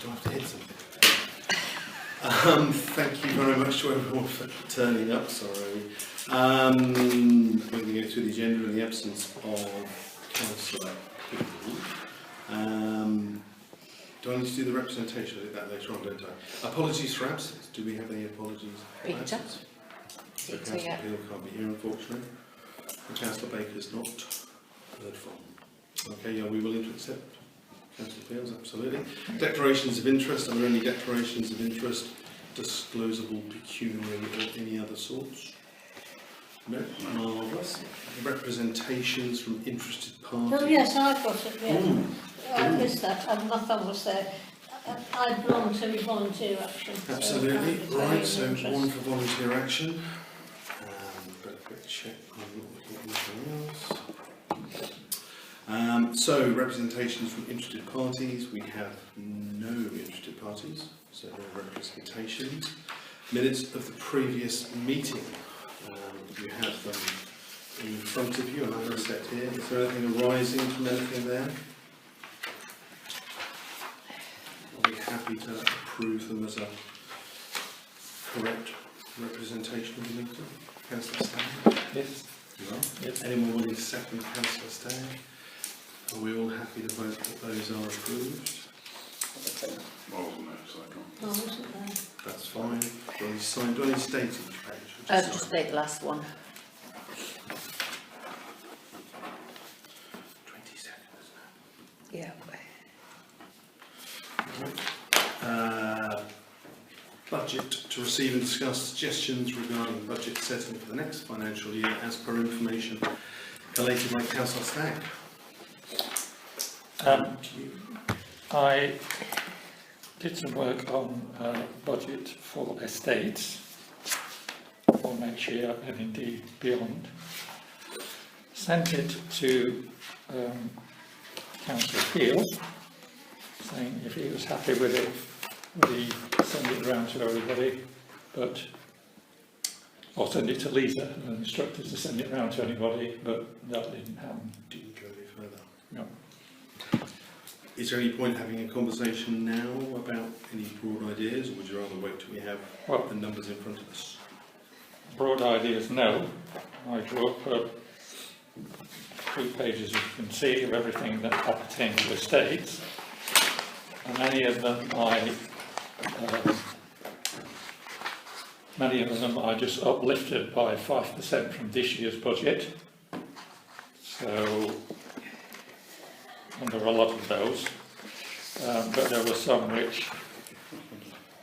Do I have to hit something? Thank you very much to everyone for turning up. Sorry. I'm going to go through the agenda in the absence of Councillor Pickle. Do I need to do the representation? I did that later on, don't I? Apologies for absence. Do we have any apologies for absence? So Councillor Peel can't be here, unfortunately. And Councillor Baker's not heard from. Okay, yeah, we will accept Councillor Peel's, absolutely. Declarations of interest. Are there any declarations of interest, disclosable, pecuniary, or any other sorts? No? Marvellous. Representations from interested parties. Oh yes, I've got it, yeah. I missed that, and my thumb was there. I belong to volunteer action. Absolutely, so right, so one for volunteer action. But a quick check, I'm not looking at anything else. So, representations from interested parties. We have no interested parties, so no representations. Minutes of the previous meeting. You have them in front of you, and I'm going to set here. Is there anything arising from anything there? Are we happy to approve them as a correct representation of the meeting? Councillor Stagg? Yes. You are? Yes. Anyone wanting to second Councillor Stagg? Are we all happy to vote that those are approved? I wasn't there. That's fine. Do I need to sign? Do I need to state each page? Just take the last one. 27, isn't Yeah. it? Budget to receive and discuss suggestions regarding budget setting for the next financial year as per information collated by Councillor Stagg. I did some work on budget for estates for next year and indeed beyond. Sent it to Councillor Peel, saying if he was happy with it, would he send it around to everybody, or send it to Lisa and instruct us to send it around to anybody, but that didn't happen. Didn't go any further. No. Is there any point having a conversation now about any broad ideas, or would you rather wait till we have the numbers in front of us? Broad ideas, no. I drew up 2 pages, you can see, of everything that appertains to estates, and many of them I just uplifted by 5% from this year's budget. So, and there are a lot of those, but there were some which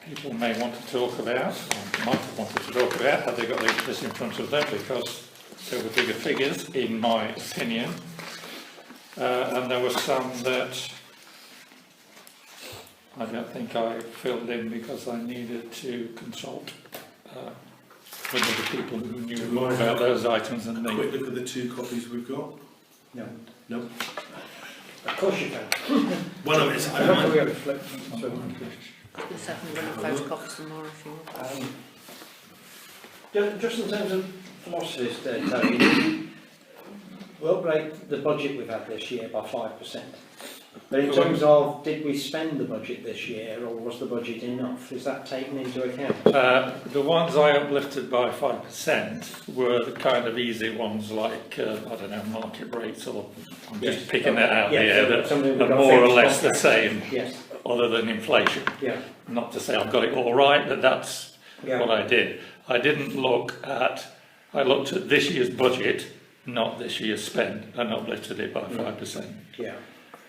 people may want to talk about, or might have wanted to talk about had they got this in front of them, because there were bigger figures, in my opinion, and there were some that I don't think I filled in because I needed to consult with other people who knew more about those items than me. Quick look at the 2 copies we've got. No. No. Of course you can. One of it. I I don't don't mind. we have a flip. Let's have them run photocopies some more if you want. Just in terms of philosophies, Tony, we'll break the budget we've had this year by 5%. But in terms of, did we spend the budget this year, or was the budget enough? Is that taken into account? The ones I uplifted by 5% were the kind of easy ones, like, I don't know, market rates, or I'm just picking that out here, that are more or less the same, Yes. other than inflation. Yeah. Not to say I've got it all right, but that's what I did. I didn't look at, I looked at this year's budget, not this year's spend, and uplifted it by 5%. Yeah.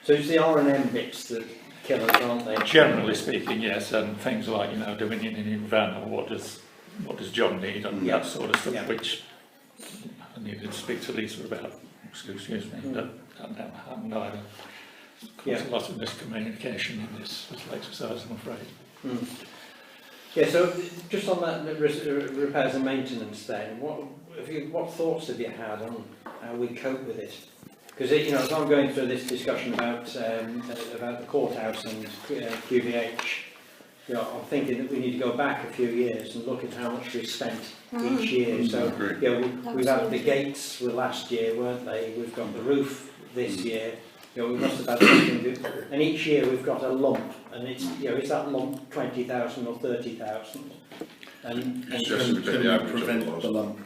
So it's the R&M bits that kill us, aren't they? Generally speaking, yes, and things like, Dominion in van, or what does John need, and that sort of stuff, which I needed to speak to Lisa about, excuse me, but that never happened either. There's a lot of miscommunication in this exercise, I'm afraid. Yeah, so just on that repairs and maintenance then, what thoughts have you had on how we cope with it? Because as I'm going through this discussion about the courthouse and QVH, I'm thinking that we need to go back a few years and look at how much we've spent each year. So we've had the gates were last year, weren't they? We've got the roof this year. You know, we must have had something, and each year we've got a lump, and it's, you know, is that lump 20,000 or 30,000? And It's just can to take we the average prevent of the lump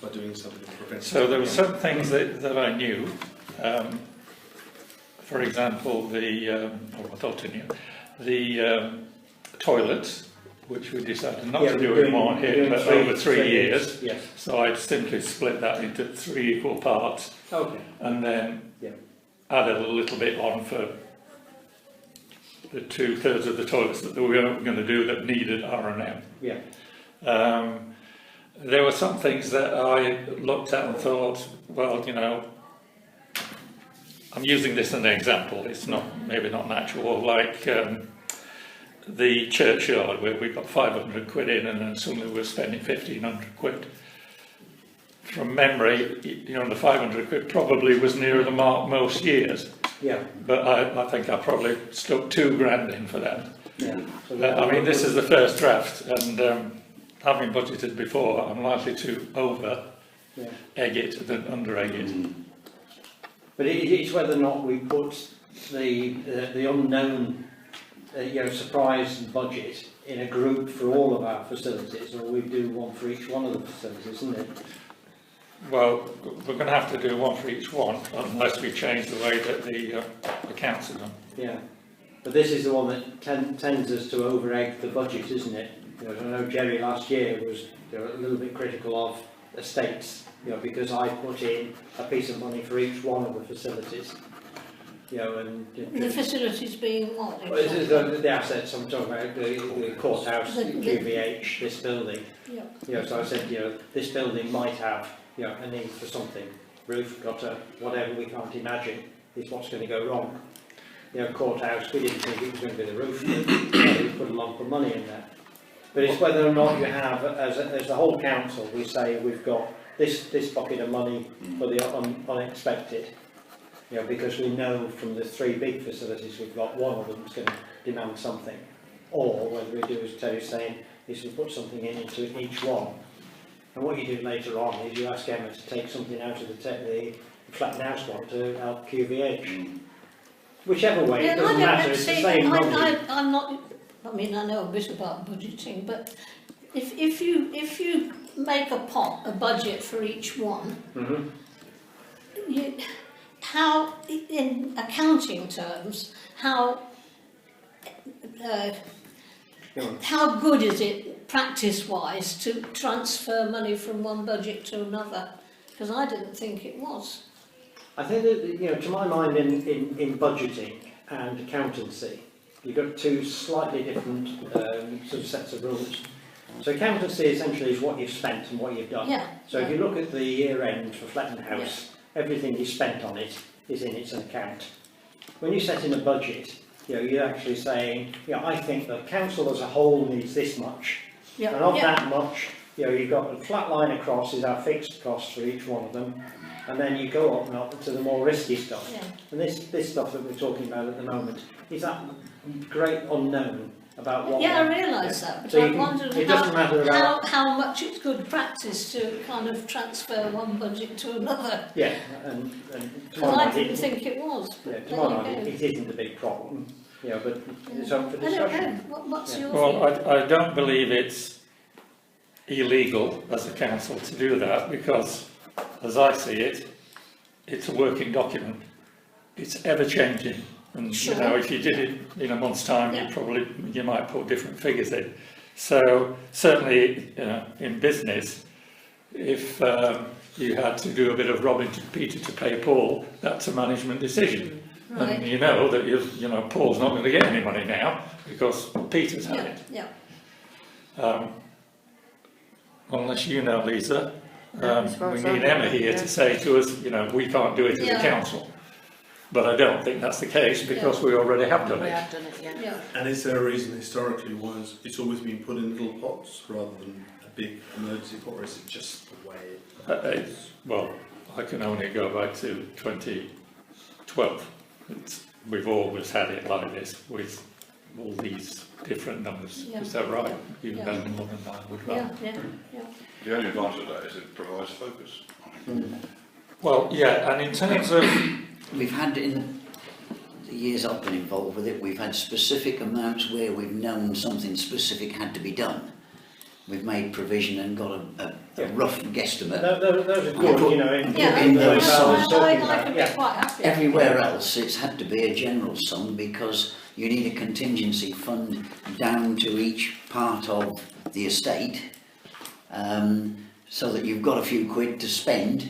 by doing something to prevent? So there were some things that I knew. For example, I thought I knew, the toilets, which we decided not to do in one hit, but over 3 years. Yes. So I'd simply split that into 3 equal parts, Okay. and then Yeah. added a little bit on for the 2/3 of the toilets that we were going to do that needed R&M. Yeah. There were some things that I looked at and thought, well, you know, I'm using this as an example, it's not, maybe not natural, like the churchyard where we got 500 quid in and then suddenly we're spending 1,500 quid. From memory, you know, the 500 quid probably was nearer the mark most years, Yeah. but I think I probably stuck 2 grand in for that. Yeah. So I mean, this is the first draft, and having budgeted before, I'm likely to Yeah. egg it than under egg it. But it's whether or not we put the unknown, you know, surprise budget in a group for all of our facilities, or we do one for each one of the facilities, isn't it? Well, we're going to have to do one for each one, unless we change the way that the accounts are done. Yeah. But this is the one that tends us to over-egg the budget, isn't it? You know, I know Jerry last year was, you know, a little bit critical of estates, you know, because I put in a piece of money for each one of the facilities. You know, and The facilities being what? well, this is the assets I'm talking about, the courthouse, the QVH, this building. Yeah. You know, so I said, you know, this building might have, you know, a need for something. Roof, gutter, whatever we can't imagine is what's going to go wrong. You know, courthouse, we didn't think it was going to be the roof, but you know, we put a lump of money in there. But it's whether or not you have, as the whole council, we say we've got this bucket of money for the unexpected. You know, because we know from the 3 big facilities we've got, one of them's going to demand something. Or whether we do, as Terry's saying, is we put something into each one. And what you do later on is you ask Emma to take something out of the Flatton House one to help QVH. Whichever way, it doesn't matter, it's the same money. I'm not, I mean, I know a bit about budgeting, but if you make a budget for each one, how, in accounting terms, how good is it practice-wise to transfer money from one budget to another? Because I didn't think it was. I think that, you know, to my mind, in budgeting and accountancy, you've got 2 slightly different sort of sets of rules. So accountancy essentially is what you've spent and what you've done. Yeah. So if you look at the year end for Fletton House, everything you spent on it is in its account. When you set in a budget, you know, you're actually saying, yeah, I think the council as a whole needs this much, Yeah. and of that much, you know, you've got a flat line across is our fixed costs for each one of them, and then you go up and up to the more risky stuff. Yeah. And this stuff that we're talking about at the moment is that great unknown about what. Yeah, I realise that, but So I you can- wondered it doesn't matter about- how much it's good practice to kind of transfer one budget to another. Yeah, and to my Because I mind, didn't think it was. yeah, But to there my you mind, go. it isn't a big problem. You know, but it's up for I don't discussion. know. What's Yeah. your Well, view? I don't believe it's illegal as a council to do that, because as I see it, it's a working document. It's ever changing, and Sure. you know, if you did it in a month's time, Yeah. you might put different figures in. So certainly, in business, if you had to do a bit of robbing to Peter to pay Paul, that's a management decision. Right. And you know that Paul's not going to get any money now because Peter's had it. Yeah. Unless you know, Lisa, as far we as need I know, Emma here yeah. to say to us, we can't do it as Yeah. a council. But I don't think that's the case because we already have done We it. have done it, yeah. Yeah. And is there a reason historically why it's always been put in little pots rather than a big emergency pot, or is it just the way? Well, I can only go back to 2012. We've always had it like this with all these different numbers. Yeah. Is that right? You Yeah. know more than I would Yeah, rather. yeah. The only advantage of that is it provides focus. Well, yeah, and in terms of we've had in the years I've been involved with it, we've had specific amounts where we've known something specific had to be done. We've made provision and got a rough guesstimate. Those are good, you know, in Yeah, in the those balance I talking can about, be quite happy. Everywhere else, it's had to be a general sum because you need a contingency fund down to each part of the estate, so that you've got a few quid to spend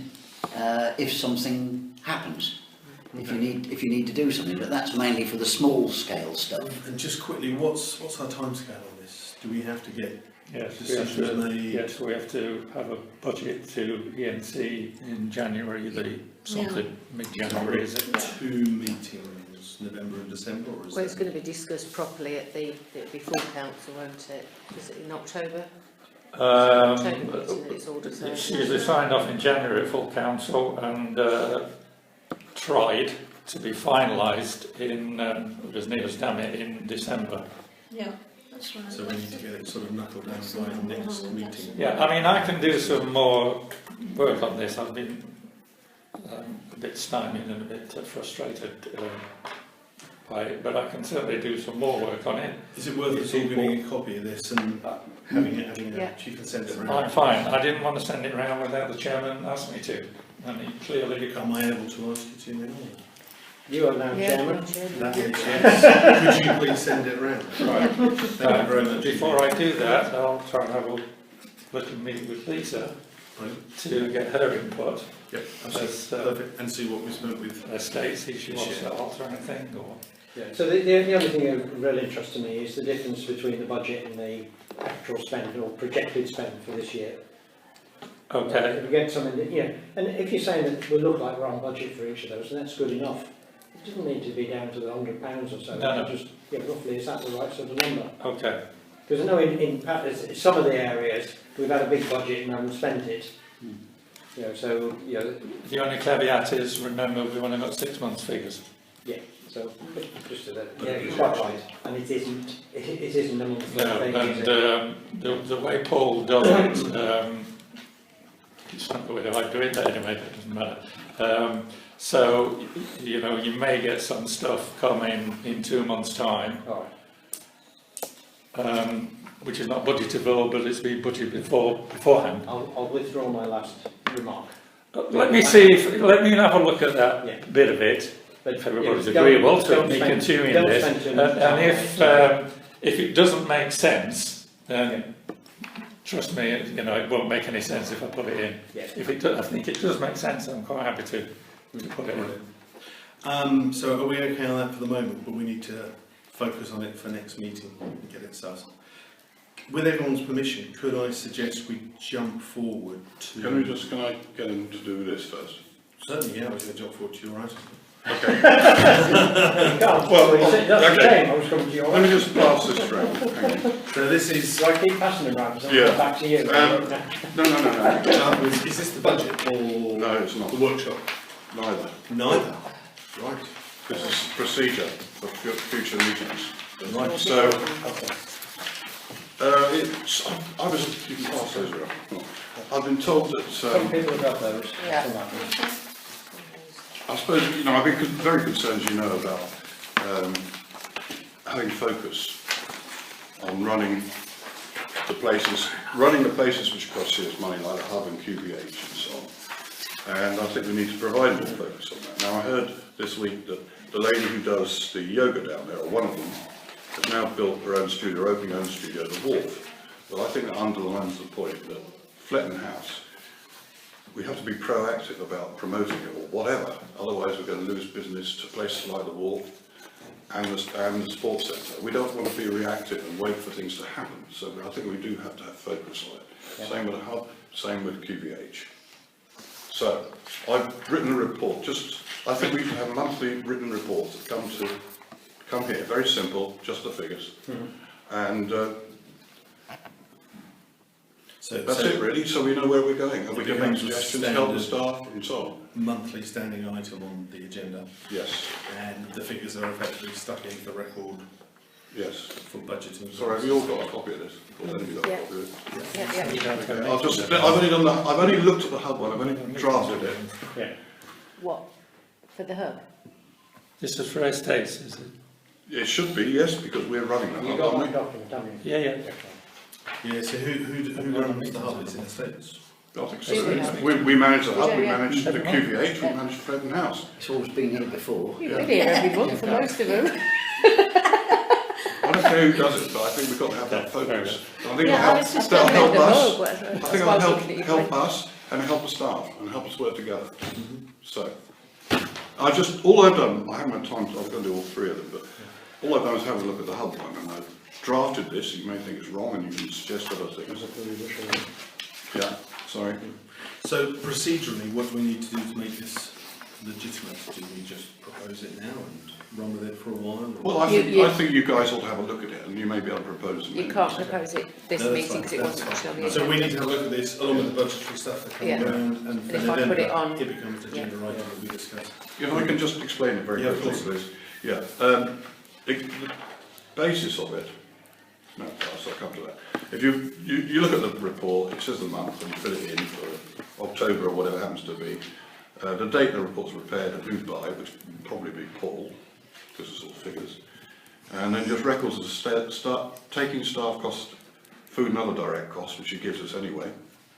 if something happens. If you need to do something, but that's mainly for the small scale stuff. And just quickly, what's our timescale on this? Do we have to get Yes, decisions made? we have to have a budget to ENC in January, mid-January, is it? 2 meetings, November and December, or is Well, it's it? going to be discussed properly at it'll be full council, won't it? Is it in October? October meeting it's ordered, so. It's usually signed off in January at full council and tried to be finalised in, as near as damn it, in December. Yeah, that's right. So we need to get it sort of knuckled down by the next meeting. Yeah, I mean, I can do some more work on this. I've been a bit stymied and a bit frustrated by it, but I can certainly do some more work on it. Is it worth us all getting a copy of this and having it, Yeah. you can send it around? I'm fine. I didn't want to send it around without the chairman asking me to, and he clearly Am I able to ask you to now? you are now Yeah, chairman. That is yes. Could you please send it around? Right. Thank you very much. Before I do that, I'll try and have a little meeting with Lisa Right. to get her input. Yep, As, absolutely. Perfect. And see what we spoke with. Estates, if she wants to alter anything, or... Yeah. So the other thing of real interest to me is the difference between the budget and the actual spend or projected spend for this year. Okay. If we get something that, and if you're saying that we look like we're on budget for each of those, then that's good enough. It doesn't need to be down to the £100 or so. No. Just, roughly, is that the right sort of number? Okay. Because I know in some of the areas, we've had a big budget and haven't spent it. The only caveat is, remember, we've only got 6 months figures. So, just so that, you're quite right, and it isn't a monthly No, thing, is and it? the way Paul does it, it's not the way that I do it, but anyway, it doesn't matter. So, you may get some stuff coming in 2 months' time, All which is not budgetable, but it's been budgeted beforehand. I'll withdraw my last remark. Let me have a look at that Yeah. bit of it. But If everybody's don't- agreeable to don't me spend- continuing don't this, spend too much time and if it doesn't make sense, then trust me, it won't make any sense if I put it in. Yeah. If it does, I think it does make sense. I'm quite happy to put it in. So are we okay on that for the moment, but we need to focus on it for next meeting and get it started. With everyone's permission, could I suggest we jump forward to... Can I get him to do this first? Certainly, yeah, I was going to jump forward to your item. Okay. You can't. That's the game. I was coming to your Let me just pass this round. Hang on. So this is... Do I keep passing it around? So I'll Yeah. come back to you. No. is this the budget or No, it's not. the workshop? Neither. Neither. Right. This is procedure for future meetings. Right. So, Okay. you can pass those around. I've been told that, Some people have got those. Yeah. Some haven't. I suppose, I've been very concerned, about having focus on running the places which cost us money, like the Hub and QBH and so on. And I think we need to provide more focus on that. Now, I heard this week that the lady who does the yoga down there, or one of them, has now built her own studio, opening her own studio at the Wharf. Well, I think that underlines the point that Fletton House, we have to be proactive about promoting it or whatever, otherwise we're going to lose business to places like the Wharf and the sports centre. We don't want to be reactive and wait for things to happen, so I think we do have to have focus on it. Yeah. Same with the Hub, same with QBH. So, I've written a report, I think we should have monthly written reports that come here, very simple, just the figures, and that's it really, so we know where we're going, and we can make suggestions, help the staff and so on. Monthly standing item on the agenda. Yes. And the figures are effectively stuck into the record. Yes. For budgeting. Sorry, have you all got a copy of this? Or have you got a copy of it? Yeah. I've only looked at the Hub one, I've only drafted it. Yeah. What? For the hub? This is for estates, is it? It should be, yes, because we're running the You hub, got aren't that we? document, haven't you? Yeah, yeah. Yeah, so who runs the hub? Is it estates? I think Yeah. so. We manage the hub, we Yeah. manage the QVH, we manage Fredden House. It's always been here before. You've been here every month for most of them. I don't know who does it, but I think we've got to have that focus. I think Yeah, I it'll was just help, going that'll at the help us. hub. I think That's it'll why I was help, looking at you. help us and help the staff and help us work together. So, all I've done, I haven't had time to, I was going to do all three of them, but all I've done is have a look at the hub one, and I've drafted this. You may think it's wrong and you can suggest other things. Yeah, sorry. So procedurally, what do we need to do to make this legitimate? Do we just propose it now and run with it for a while? or- Well, I You- think you guys ought to have a look at it, and you may be able to propose some You can't amendments. propose it this No, that's meeting fine, because it that's wasn't actually on the So we agenda. need to have a look at this along with the budgetary stuff that comes Yeah. around, and And then if I put it on- it becomes agenda item that we discuss. If I can just explain it very Yeah, of quickly, course. please. Yeah, the basis of it, no, I'll come to that. If you look at the report, it says the month, and you fill it in for October or whatever it happens to be. The date the report's prepared and who's by, which would probably be Paul, because it's all figures. And then just records of start taking staff costs, food and other direct costs, which he gives us anyway,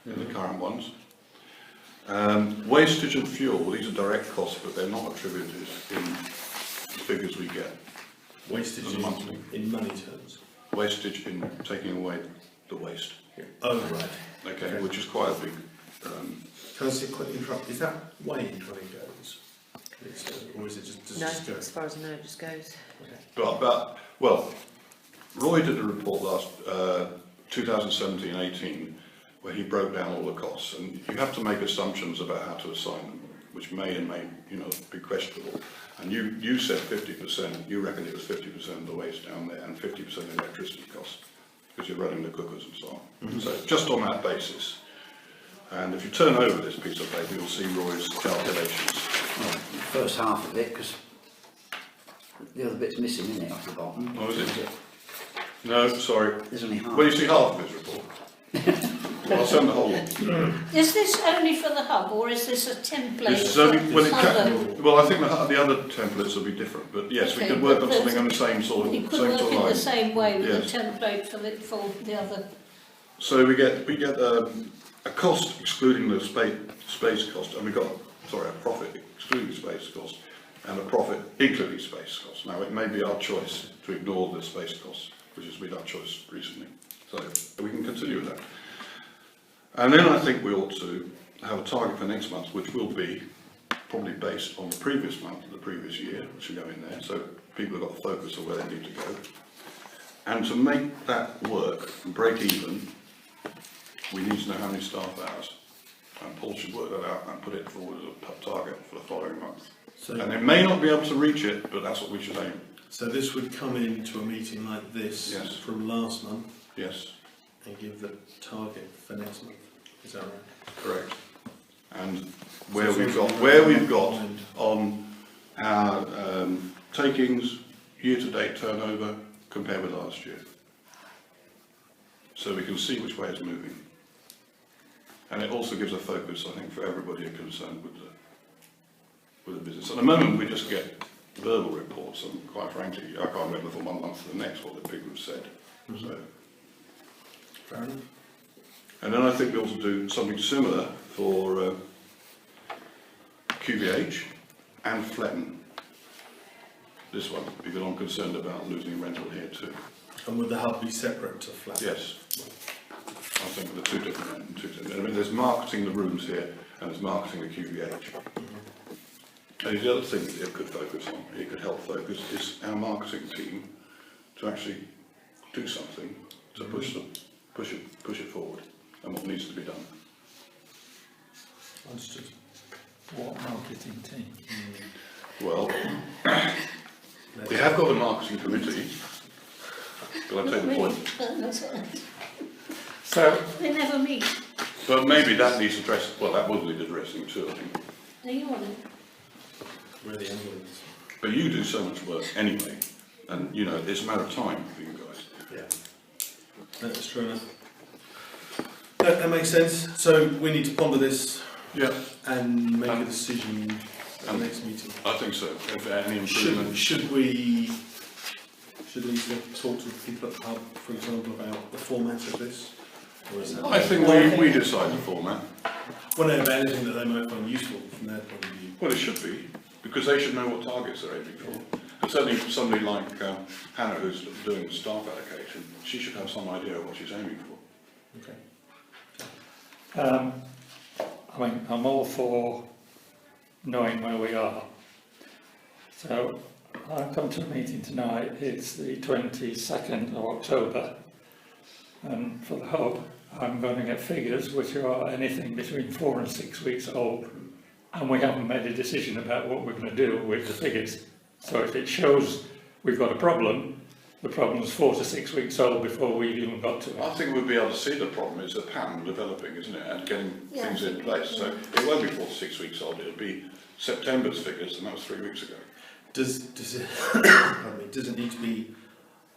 in the current ones. Wastage and fuel, well, these are direct costs, but they're not attributed in the figures we get. Wastage And monthly. in money terms. Wastage in taking away the waste, Oh, right. okay, which is quite a big, Can I say quickly interrupt? Is that weighed when it goes? Or is it just, does it No, just go? as far as I know, it just goes. but, well, Roy did a report last, 2017-18, where he broke down all the costs, and you have to make assumptions about how to assign them, which may and may, be questionable. And you said 50%, you reckon it was 50% of the waste down there, and 50% electricity costs, because you're running the cookers and so on. So just on that basis. And if you turn over this piece of paper, you'll see Roy's calculations. First half of it, because the other bit's missing, isn't it, off the bottom? Oh, is it? No, sorry. There's only half. Well, you see half of his report. I'll send the whole one. Is this only for the hub, or is this a template? This is only, for other- well, I think the other templates will be different, but yes, we Okay, could work but on something there's- on the same sort You of, could same work sort in of the line. same way with Yes. the template for the other. So we get a cost excluding the space cost, and we got, sorry, a profit excluding space cost, and a profit including space cost. Now, it may be our choice to ignore the space costs, which has been our choice recently. So we can continue with that. And then I think we ought to have a target for next month, which will be probably based on the previous month, the previous year, which will go in there, so people have got the focus of where they need to go. And to make that work and break even, we need to know how many staff hours. And Paul should work that out and put it forward as a target for the following month. So, And they may not be able to reach it, but that's what we should aim. so this would come into a meeting like this Yes. from last month Yes, and give the target for next month. Is that right? correct. And So where it's we've all got, where we've in got mind. on our takings, year-to-date turnover compared with last year. So we can see which way it's moving. And it also gives a focus, I think, for everybody concerned with the business. At the moment, we just get verbal reports, and quite frankly, I can't remember from one month to the next what the people have said. So, Fair enough. and then I think we also do something similar for QVH and Fletton. This one, because I'm concerned about losing rental here too. And would the hub be separate to flat? Yes. I think the two different. I mean, there's marketing the rooms here, and there's marketing the QVH. And the other thing that it could focus on, it could help focus, is our marketing team to actually do something to push it forward, and what needs to be done. Understood. What marketing team? Well, we have got a marketing committee, but I take the point. So, They never meet. But maybe that needs addressed, well, that would need addressing too, I think. Are you on it? We're the ambulance. But you do so much work anyway, and it's a matter of time for you guys. Yeah. That's true enough. That makes sense. So we need to ponder this Yeah. and make a decision at the next meeting? I think so. If any improvement. Should Lisa talk to people at the hub, for example, about the format of this? Or is that I think we decide the format. well, no, about anything that they might find useful from their point of view? Well, it should be, because they should know what targets they're aiming for. And certainly somebody like Hannah, who's doing the staff allocation, she should have some idea of what she's aiming for. Okay. I mean, I'm all for knowing where we are. So I've come to a meeting tonight, it's the 22nd of October, and for the hub, I'm going to get figures which are anything between 4 and 6 weeks old, and we haven't made a decision about what we're going to do with the figures. So if it shows we've got a problem, the problem's 4 to 6 weeks old before we've even got to it. I think we'll be able to see the problem. It's a pattern developing, isn't it, and getting things in place. So it won't be 4 to 6 weeks old. It'll be September's figures, and that was 3 weeks ago. Does it pardon me, does it need to be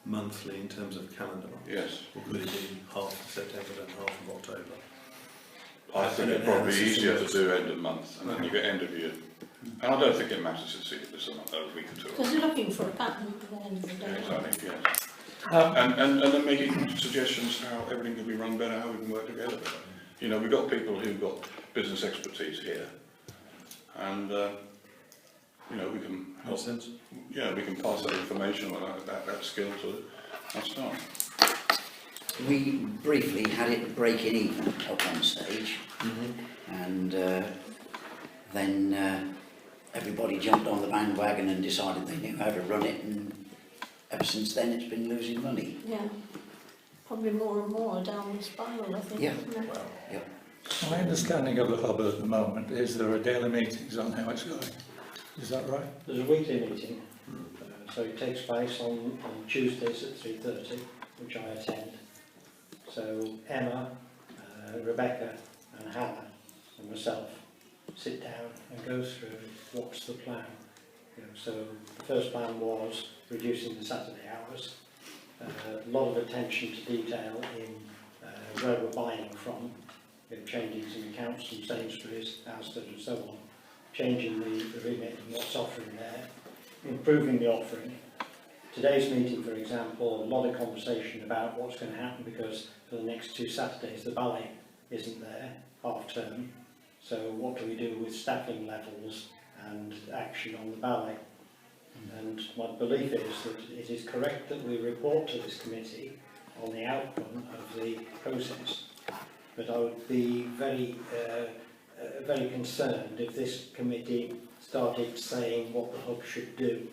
monthly in terms of calendar month? Yes. Or could it be half of September and half of October? I think it'd probably be easier to do end of month, and then you get end of year. And I don't think it matters to see if it's a week or two. Because you're looking for a pattern at the end of the day. Exactly, yes. And then making suggestions how everything can be run better, how we can work together better. You know, we've got people who've got business expertise here, and you know, we can help. Makes sense. Yeah, we can pass that information or that skill to our staff. We briefly had it breaking even at one stage, and then everybody jumped on the bandwagon and decided they knew how to run it, and ever since then it's been losing money. Yeah. Probably more and more a downward spiral, I think. Yeah. Isn't it? Yeah. My understanding of the hub at the moment is there are daily meetings on how it's going. Is that right? There's a weekly meeting, so it takes place on Tuesdays at 3:30, which I attend. So Emma, Rebecca and Hannah and myself sit down and go through what's the plan. You know, so the first plan was reducing the Saturday hours, a lot of attention to detail in where we're buying from, you know, changing some accounts from Sainsbury's, Asda and so on, changing the remit and what's offering there, improving the offering. Today's meeting, for example, a lot of conversation about what's going to happen because for the next 2 Saturdays the ballet isn't there, half term. So what do we do with staffing levels and action on the ballet? And my belief is that it is correct that we report to this committee on the outcome of the process. But I would be very concerned if this committee started saying what the hub should do.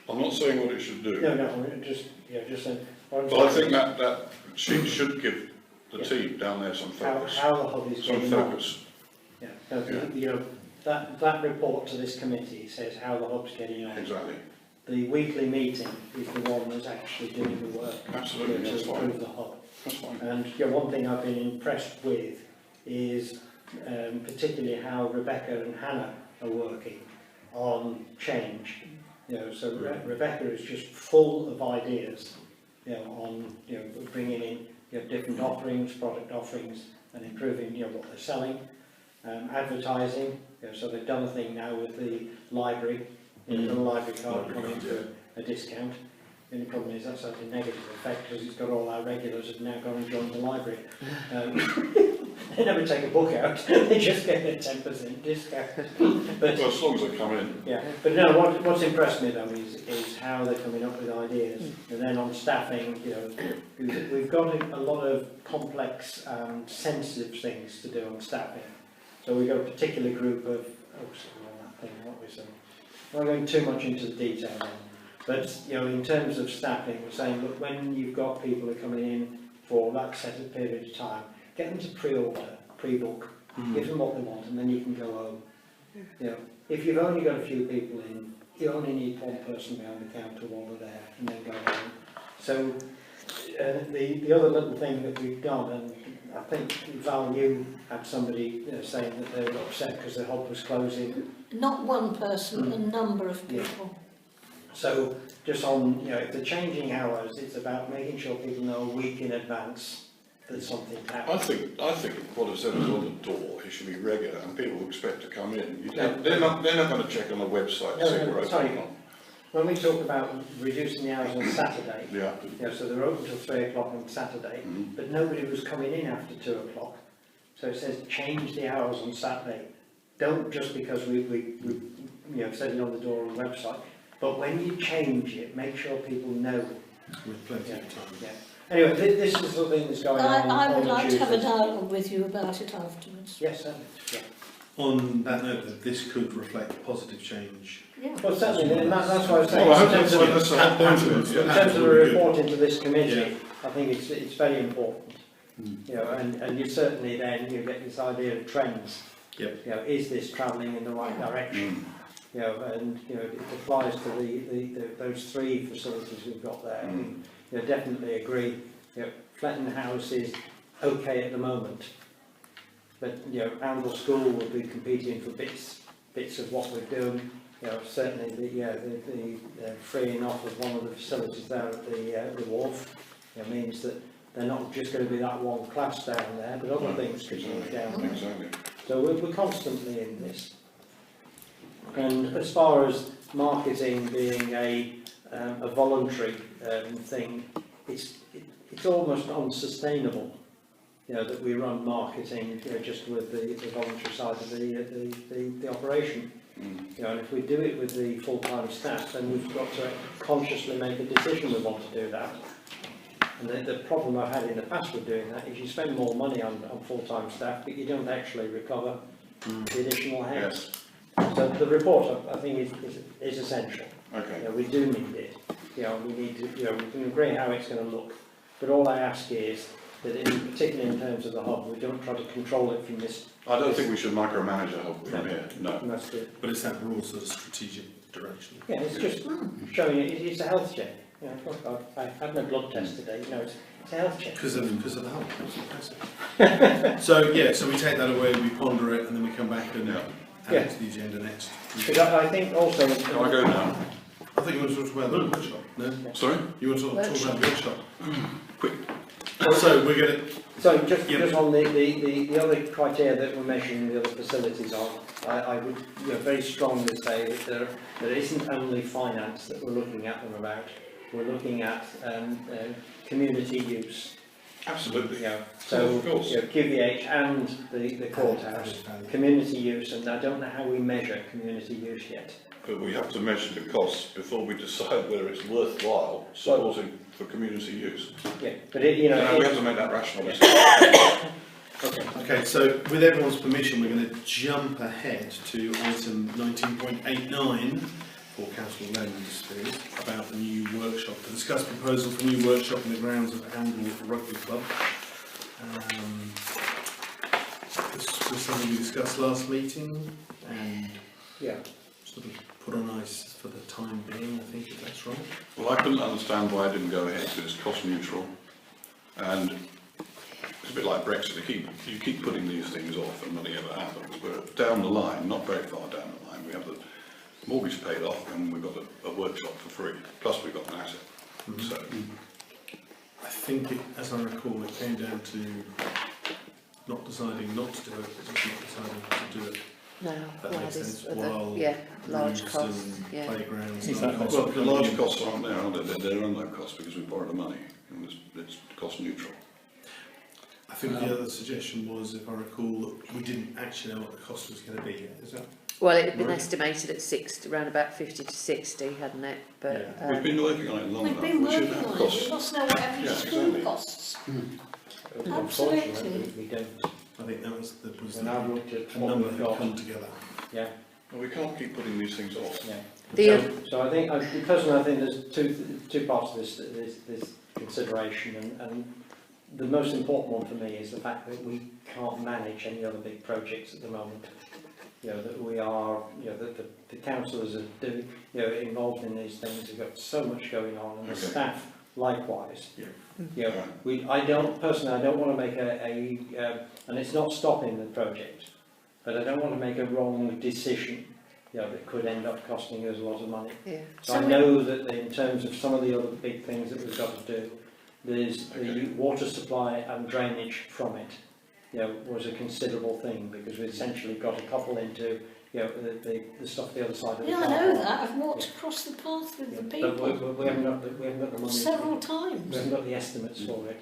I'm not saying what it should do. No, just saying. But I think that she should give the team down there some focus. How the hub is Some getting on. focus. Yeah, no, you know, that report to this committee says how the hub's getting on. Exactly. The weekly meeting is the one that's actually doing the work. Absolutely, to that's fine. improve the hub. That's fine. And one thing I've been impressed with is particularly how Rebecca and Hannah are working on change. You know, so Rebecca is just full of ideas, you know, on bringing in different offerings, product offerings, and improving what they're selling. Advertising, so they've done a thing now with the library, the library card coming to a discount. The only problem is that's had a negative effect because it's got all our regulars have now gone and joined the library. They never take a book out, they just get a 10% discount. But, Well, as long as they come in. yeah, but no, what's impressed me though is how they're coming up with ideas. And then on staffing, we've got a lot of complex and sensitive things to do on staffing. So we've got a particular group of, I'm not going too much into the detail then. But in terms of staffing, we're saying, look, when you've got people who are coming in for that set of period of time, get them to pre-order, pre-book, give them what they want, and then you can go home. If you've only got a few people in, you only need one person behind the counter while they're there, and then go home. So the other little thing that we've done, and I think Val, you had somebody saying that they were upset because the hub was closing. Not one person, a number of people. So just on, if they're changing hours, it's about making sure people know a week in advance that something's happened. I think what it says on the door, it should be regular, and people expect to come in. They're not going to check on the website. No, sorry. When we talk about reducing the hours on Saturday, Yeah. so they're open till 3 o'clock on Saturday, but nobody was coming in after 2 o'clock. So it says change the hours on Saturday. Don't just because we said it on the door on the website, but when you change it, make sure people know. With plenty of time. Yeah. Anyway, this is the sort of thing that's going on. I would on like to have a Tuesdays. dialogue with you about it afterwards. Yes, certainly. Yeah. On that note, that this could reflect positive change. Yeah. Well, certainly, and that's what I was saying. Well, I in hope terms that's of- that's the whole point of it. In Yeah. terms of the Would be good. reporting to this committee, Yeah. I think it's very important. You know, and you certainly then you get this idea of trends. Yep. You know, is this travelling in the right direction? You know, and you know, it applies to those 3 facilities we've got there. You know, definitely agree. You know, Fletton House is okay at the moment, but you know, Amble School will be competing for bits of what we're doing. You know, certainly the freeing off of one of the facilities there at the wharf, you know, means that they're not just going to be that one class down there, but other things could be down there. Exactly. So we're constantly in this. And as far as marketing being a voluntary thing, it's almost unsustainable. You know, that we run marketing, you know, just with the voluntary side of the operation. You know, and if we do it with the full-time staff, then we've got to consciously make a decision we want to do that. And the problem I've had in the past with doing that is you spend more money on full-time staff, but you don't actually recover the additional heads. So the report, I think, is essential. Okay. You know, we do need it. You know, we need to, you know, we can agree how it's going to look. But all I ask is that, particularly in terms of the hub, we don't try to control it from this. I don't think we should micromanage a hub from here. No. That's it. But it's that broad sort of strategic direction. Yeah, it's just showing it's a health check. You know, I had my blood test today. You know, it's a health check. Because of the hub. That's impressive. So yeah, so we take that away, we ponder it, and then we come back and add it to the agenda next. But I think also. Can I go now? I think you want to talk about the workshop. No, Sorry? you want to talk about the workshop. Quick. So we're going to. So just on the other criteria that we're measuring the other facilities on, I would very strongly say that there isn't only finance that we're looking at them about. We're looking at community use. Absolutely. So of course. QVH and the courthouse, community use, and I don't know how we measure community use yet. But we have to measure the costs before we decide whether it's worthwhile supporting for community use. Yeah, but We have to make that rational decision. Okay, so with everyone's permission, we're going to jump ahead to item 19.89 for Councillor Lemon's please, about the new workshop, to discuss proposal for new workshop in the grounds of Amble Rugby Club. This was something we discussed last meeting and sort of put on ice for the time being, I think, if that's right. Well, I couldn't understand why I didn't go ahead because it's cost neutral, and it's a bit like Brexit. You keep putting these things off, and nothing ever happens. But down the line, not very far down the line, we have the mortgage paid off, and we've got a workshop for free. Plus, we've got an asset. So, I think, as I recall, it came down to not deciding not to do it, but just not deciding to do it. No, That well, makes there's sense. While large roofs costs, and playgrounds. Is and that other well, costs the coming large in. costs aren't there, are they? There are no costs because we borrowed the money, and it's cost neutral. I think the other suggestion was, if I recall, that we didn't actually know what the cost was going to be. Is that well, it had been Right. estimated at 60, around about 50 to 60, hadn't it? But We've been working on it long We've enough. been We should working have on it, costs. we must know what every Yeah, school exactly. costs. Unfortunately, Absolutely. we don't. I think that was And I've looked at a what number we've that had got. come together. Yeah. Well, we can't keep putting these things off. Yeah. So I think, personally, I think there's two parts of this consideration, and the most important one for me is the fact that we can't manage any other big projects at the moment. You know, that we are, you know, the councillors are doing, you know, involved in these things. We've got so much going on, and the Okay. staff likewise. Yeah. You know, I don't want to make and it's not stopping the project, but I don't want to make a wrong decision, you know, that could end up costing us a lot of money. yeah. So I know that in terms of some of the other big things that we've got to do, there's the water supply and drainage from it, you know, was a considerable thing, because we essentially got a couple into, you know, the stuff the other side of the Yeah, I car know park. that. I've walked across the path with the But people we haven't got the money. several We times. haven't got the estimates for it.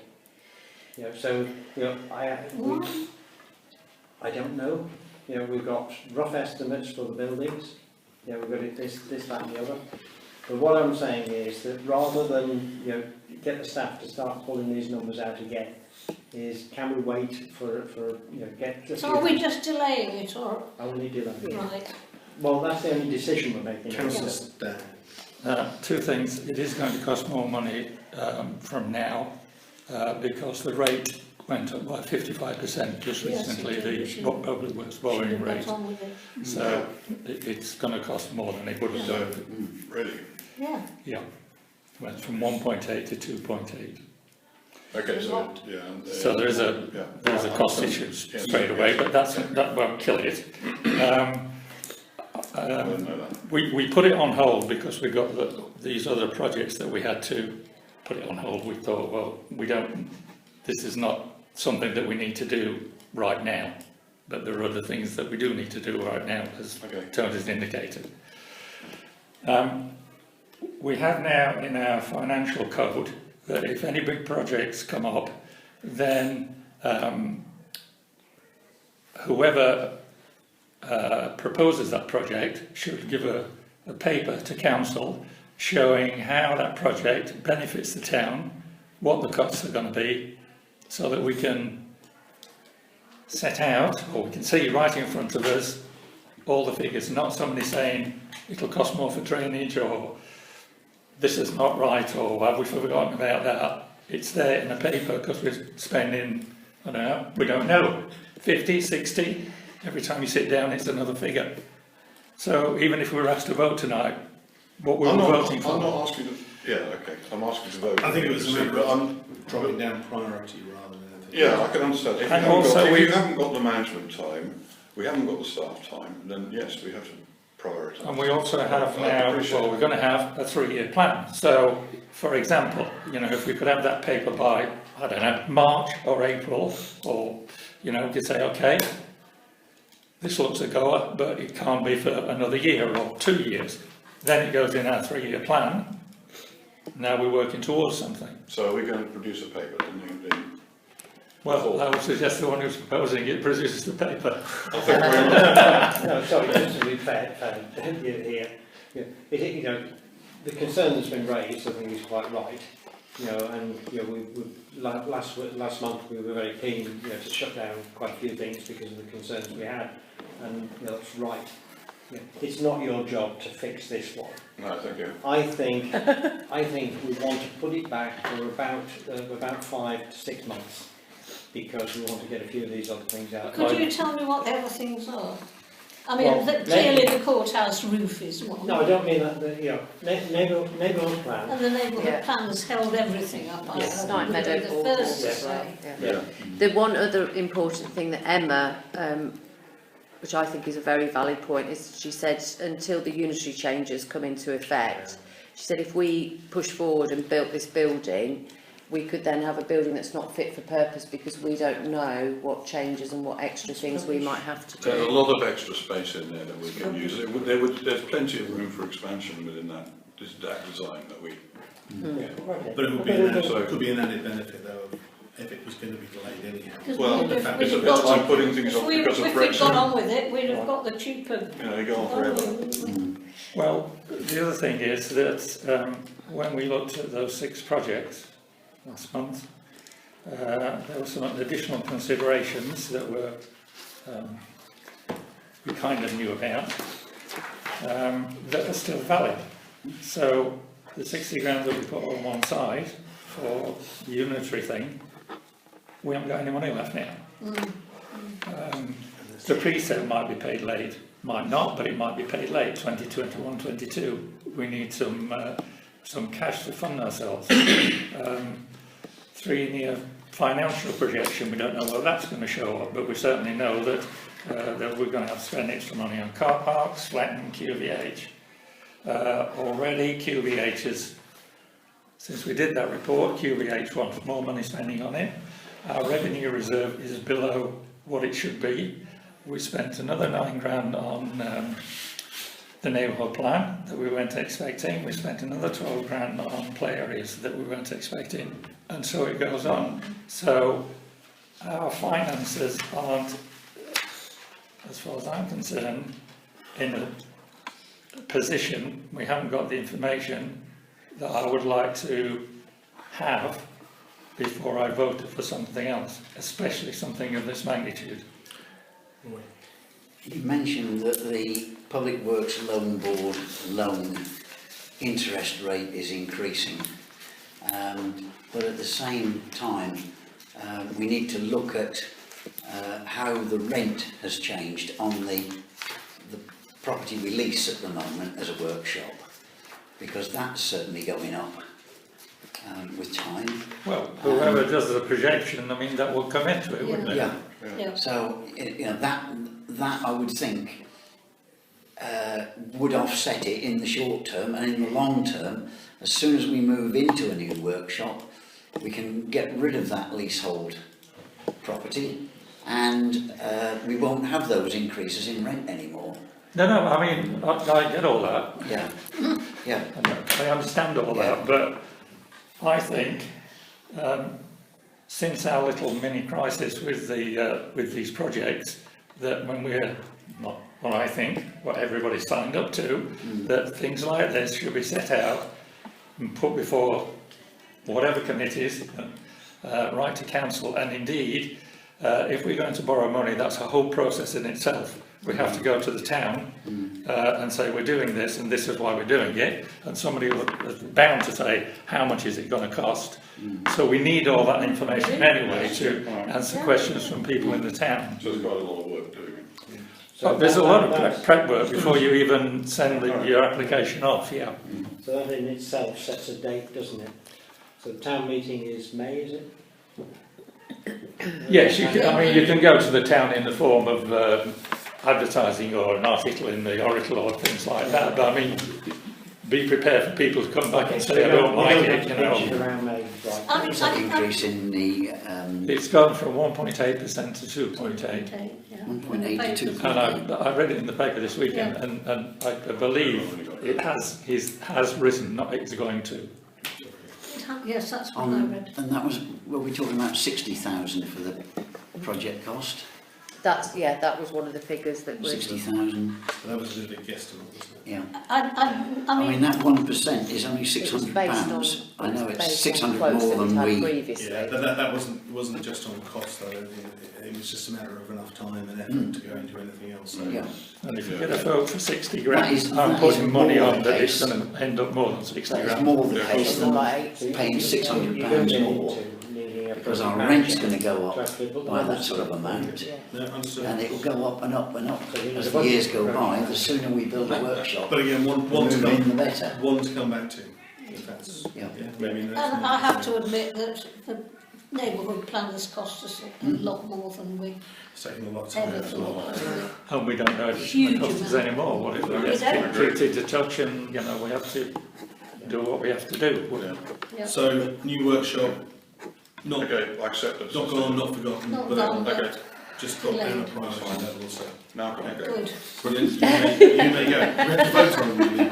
You know, so, you know, Why? I don't know. You know, we've got rough estimates for the buildings. You know, we've got it, this, that and the other. But what I'm saying is that rather than, you know, get the staff to start pulling these numbers out again, is can we wait for you know, get... So are we just delaying it, or Only do that. right? Well, that's the only decision we're making. Councillor Dan. Two things. It is going to cost more money from now because the rate went up by 55% just Yes, recently, it did. the Should- public works Should borrowing have rate. got on with it. So it's going to cost more than it would have So, done. really? Yeah. Yeah, went from 1.8 to 2.8. Okay, so, yeah. So there is a yeah. cost issue straight away, but that won't kill it. I don't know that. We put it on hold because we got these other projects that we had to put it on hold. We thought, well, this is not something that we need to do right now, but there are other things that we do need to do right now, as Tony's indicated. We have now in our financial code that if any big projects come up, then whoever proposes that project should give a paper to council showing how that project benefits the town, what the costs are going to be, so that we can set out, or we can see right in front of us, all the figures, not somebody saying it'll cost more for drainage, or this is not right, or have we forgotten about that. It's there in the paper because we're spending, I don't know, we don't know, 50, 60, every time you sit down it's another figure. So even if we were asked to vote tonight, what we were voting for... I'm not asking I'm asking to vote. I think it was a but I'm dropping down priority rather than anything. Yeah, I can understand. If you haven't got the management time, we haven't got the staff time, then yes, we have to prioritise. And we also have now, well, we're going to have a 3-year plan. So, for example, you know, if we could have that paper by, I don't know, March or April, or, you know, we could say, okay, this looks a goer, but it can't be for another year or 2 years. Then it goes in our 3-year plan. Now we're working towards something. So are we going to produce a paper? Well, I would suggest the one who's proposing it produces the paper. No, sorry, just to be fair here, you know, the concern that's been raised, I think, is quite right. You know, and you know, last month we were very keen, you know, to shut down quite a few things because of the concerns we had, and you know, that's right. You know, it's not your job to fix this one. No, thank you. I think we want to put it back for about 5 to 6 months, because we want to get a few of these other things out. Could you tell me what the other things are? I mean, Well, clearly the courthouse roof is one. No, I don't mean that. You know, neighbourhood plan. And the neighbourhood Yeah. plan's held everything up. I Yes, thought Night would be Meadow the Ball first to as say. well. Yeah. Yeah. The one other important thing that Emma, which I think is a very valid point, is she said until the unitary changes come into effect, she said if we push forward and built this building, we could then have a building that's not fit for purpose because we don't know what changes and what extra things we might have to There's a do. lot of extra space in there that we can use. There's plenty of room for expansion within that design that we... Yeah. But it would be could be an added benefit though if it was going to be delayed anyhow. Because Well, we'd have- it's we'd a have bit got- like putting things if off we- because of If we'd gone Brexit. on with it, we'd have got the cheaper. You know, you go on forever. Well, the other thing is that when we looked at those 6 projects last month, there were some additional considerations that were we kind of knew about that are still valid. So the 60 grand that we put on one side for the unitary thing, we haven't got any money left now. The precept might be paid late, might not, but it might be paid late, 2021, 22. We need some cash to fund ourselves. 3-year financial projection, we don't know whether that's going to show up, but we certainly know that we're going to have to spend extra money on car parks, Fletton, QVH. Already QVH has since we did that report, QBH wants more money spending on it. Our revenue reserve is below what it should be. We spent another £9,000 on the neighbourhood plan that we weren't expecting. We spent another £12,000 on play areas that we weren't expecting, and so it goes on. So our finances aren't, as far as I'm concerned, in a position, we haven't got the information that I would like to have before I voted for something else, especially something of this magnitude. You mentioned that the Public Works Loan Board loan interest rate is increasing, but at the same time we need to look at how the rent has changed on the property we lease at the moment as a workshop, because that's certainly going up with time. Well, whoever does the projection, I mean, that will come into it, wouldn't it? Yeah. So, you know, that I would think would offset it in the short term, and in the long term, as soon as we move into a new workshop, we can get rid of that leasehold property, and we won't have those increases in rent anymore. No, I mean, I get all that. Yeah, yeah. I understand all that, but I think since our little mini crisis with these projects, that when we're not what I think, what everybody signed up to, that things like this should be set out and put before whatever committees, right to council, and indeed, if we're going to borrow money, that's a whole process in itself. We have to go to the town and say we're doing this and this is why we're doing it, and somebody is bound to say how much is it going to cost. So we need all that information anyway to answer questions from people in the town. So there's quite a lot of work doing it. So there's a lot of prep work before you even send your application off, yeah. So that in itself sets a date, doesn't it? So the town meeting is May, is it? Yes, you can, I mean, you can go to the town in the form of advertising or an article in the Oracle or things like that, but I mean, be prepared for people to come back and say, I don't like it, you know. Around May, right. It's an increase in the It's gone from 1.8% to 2.8. 1.8 to 2.8. And I read it in the paper this weekend, and I believe it has risen, not it's going to. Yes, that's what I read. And that was, were we talking about 60,000 for the project cost? That was one of the figures that was. 60,000. That was a big guesstimate, wasn't it? Yeah. I mean, that 1% is only £600. I know it's 600 more than we. Yeah, but that wasn't just on cost. I don't think it was just a matter of enough time and effort to go into anything else. So. Yeah. And if you get a vote for 60 grand, I'm putting money on that it's going to end up more than 60 grand. It's more the case than paying £600 more, because our rent's going to go up by that sort of amount. No, understood. And it will go up and up and up as the years go by. The sooner we build a workshop, But again, one to the better. come back to. If that's, Yeah. maybe and that's I have to admit that the neighbourhood plan has cost us a lot more than we it's taking a lot of time. ever thought. And we don't know if it's going to cost us any more. What if we We get don't. treated to touch and, you know, we have to do what we have to do. Yeah. So, new workshop, not Okay, I accept it. not gone, not forgotten, Not but done, but Okay, just got down a delayed. priority level. So, now can I go? Good. brilliant. You may go. We have to vote on it.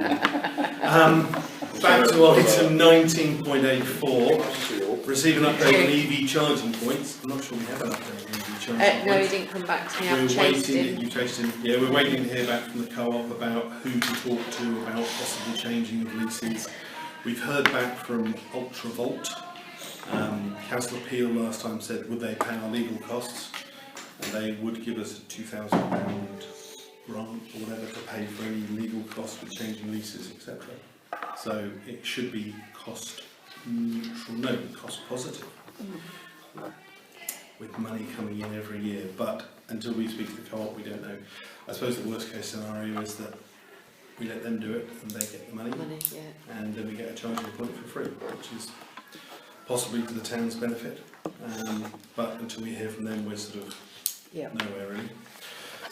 Back to item 19.84. Receive an update on EV charging points. I'm not sure we have an update on EV charging points. No, he didn't come back to me. I've We're chased waiting, him. you chased him. Yeah, we're waiting to hear back from the co-op about who to talk to about possibly changing of leases. We've heard back from Ultravolt. Council Appeal last time said would they pay our legal costs, and they would give us a £2,000 grant or whatever to pay for any legal costs with changing leases, etc. So it should be cost neutral, no, cost positive, with money coming in every year. But until we speak to the co-op, we don't know. I suppose the worst case scenario is that we let them do it and they get the money, and then we get a charging point for free, which is possibly to the town's benefit. But until we hear from them, we're sort of nowhere really.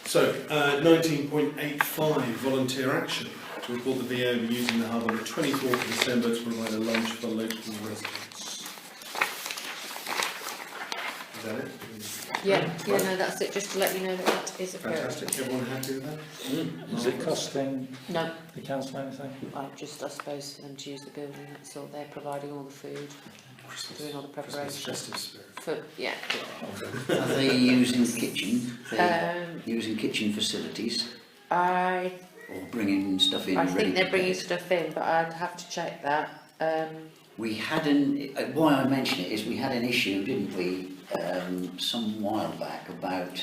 So 19.85 volunteer action. to report the VA will be using the hub on the 24th of December to provide a lunch for local residents. Is that it? Yeah, no, that's it, just to let you know that that is occurring. Fantastic. Everyone happy with that? Is it costing No, the council anything? I suppose for them to use the building, that's all, they're providing all the food, doing all the Christmas preparation. festive spirit. For, yeah. Are they using the kitchen? They're Um, using kitchen facilities I or bringing stuff in? ready think they're bringing prepared? stuff in, but I'd have to check that. We had why I mention it is we had an issue, didn't we, some while back about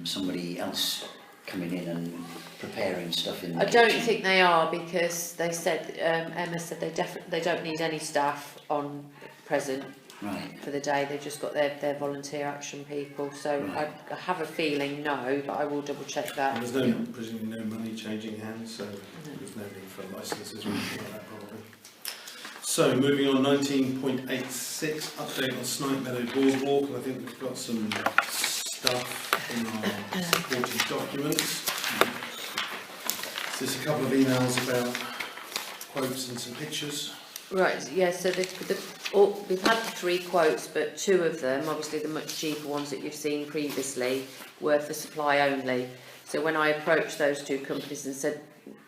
somebody else coming in and preparing stuff in the I kitchen. don't think they are, because they said, Emma said they don't need any staff on present Right. for the day, they've just got their volunteer action people, so Right. I have a feeling no, but I will double check And that. there's no, presumably no money changing hands, so there's no need for licences or anything like that probably. So moving on, 19.86, update on Snipe Meadow Boardwalk, and I think we've got some stuff in our supporting documents. There's a couple of emails about quotes and some pictures. Right, yeah, so we've had the 3 quotes, but 2 of them, obviously the much cheaper ones that you've seen previously, were for supply only. So when I approached those 2 companies and said,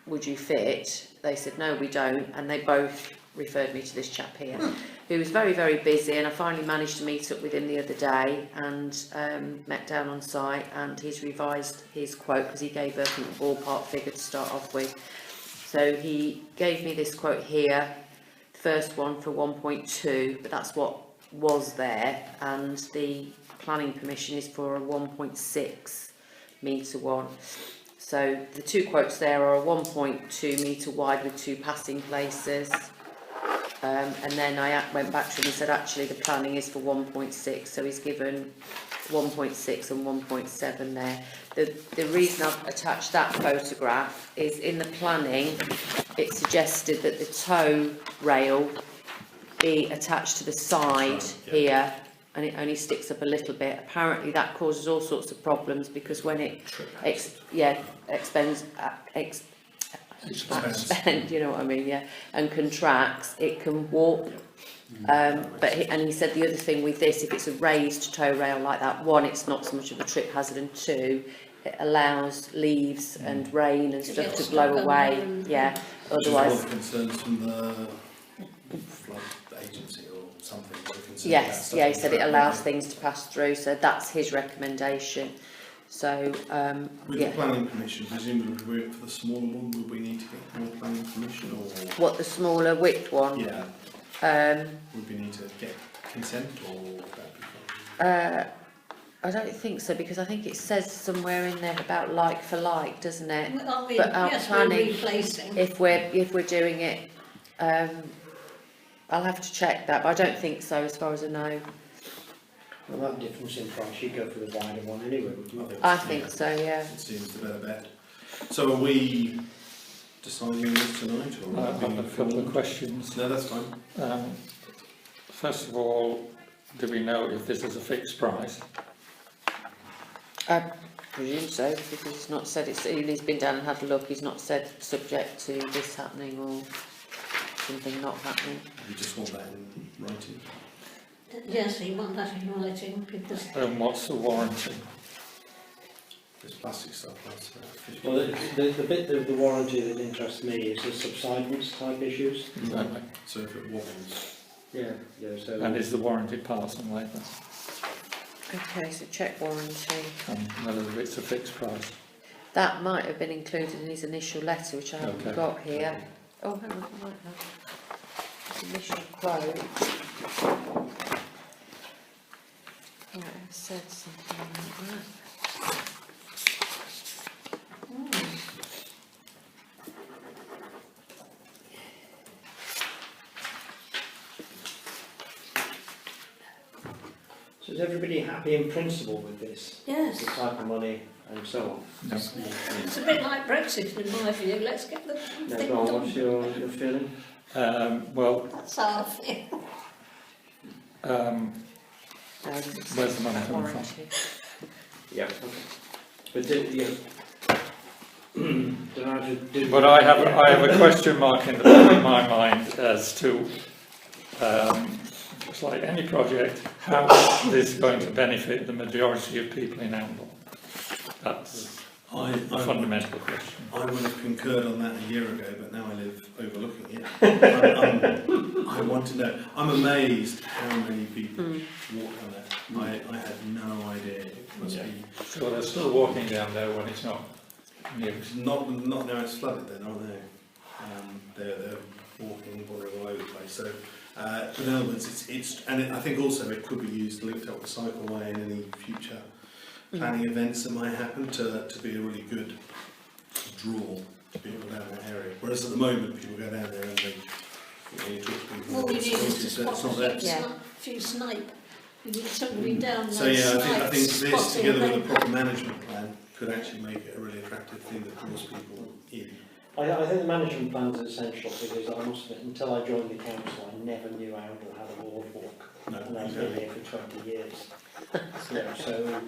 would you fit, they said no, we don't, and they both referred me to this chap here, who was very, very busy, and I finally managed to meet up with him the other day and met down on site, and he's revised his quote because he gave a ballpark figure to start off with. So he gave me this quote here, first one for 1.2, but that's what was there, and the planning permission is for a 1.6 metre one. So the 2 quotes there are a 1.2 metre wide with 2 passing places. And then I went back to him and said actually the planning is for 1.6, so he's given 1.6 and 1.7 there. The reason I've attached that photograph is in the planning it suggested that the tow rail be attached to the side here, and it only sticks up a little bit. Apparently that causes all sorts of problems because when it expends you know what I mean, yeah, and contracts, it can warp. And he said the other thing with this, if it's a raised tow rail like that, 1, it's not so much of a trip hazard, and 2, it allows leaves and rain and stuff to blow away. Yeah, Which is one otherwise. of the concerns from the flood agency or something. Yes, yeah, he said it allows things to pass through, so that's his recommendation. So, With yeah. the planning permission, presumably for the smaller one, would we need to get more planning permission or? What, the smaller width one? Yeah, would we need to get consent or would that be fine? I don't think so, because I think it says somewhere in there about like for like, doesn't it? Well, I mean, But our yes, we're planning, replacing. if we're doing it, I'll have to check that, but I don't think so, as far as I know. Well, that difference in price, you'd go for the wider one anyway, wouldn't you? I think so, yeah. It seems the better bet. So are we deciding on this tonight or? I've got a couple of questions. No, that's fine. First of all, do we know if this is a fixed price? I presume so, because it's not said, he's been down and had a look, he's not said subject to this happening or something not happening. We just want that in writing. Yes, he want that in writing because And what's the warranty? This plastic stuff, that's 50. Well, the bit of the warranty that interests me is the subsidence type issues. Exactly. So if it wobbles, Yeah, so. And is the warranty parts and labour? Okay, so check warranty. And whether it's a fixed price? That might have been included in his initial letter, which I haven't Okay. got here. Oh, hang on, I might have. His initial quote. Right, I said something like that. So is everybody happy in principle with this? yes, The type of money and so on? No. it's a bit like Brexit in my view. Let's get the No, thing go on, done. what's your feeling? Well, That's how I feel. where's the money coming from? Warranty. Yeah, okay. But, But I have a question mark in the back of my mind as to, just like any project, how is this going to benefit the majority of people in Amble? That's a fundamental question. I would have concurred on that a year ago, but now I live overlooking it. I want to know. I'm amazed how many people walk down there. I had no idea. It must be. So they're still walking down there when it's not news. Not now it's flooded then, aren't they? They're walking all over the place. So, in other words, I think also it could be used linked up with cycleway and any future planning events that might happen to be a really good draw to people down that area. Whereas at the moment, people go down there and you talk to people. All we need is to spot it's not there. a few snipe. We need somebody down So there. yeah, I think this spotting together with them. a proper management plan could actually make it a really attractive thing that draws people in. I think the management plans are essential because I must admit, until I joined the council, I never knew Amble had a boardwalk. No, And I've been exactly. here for 20 years. So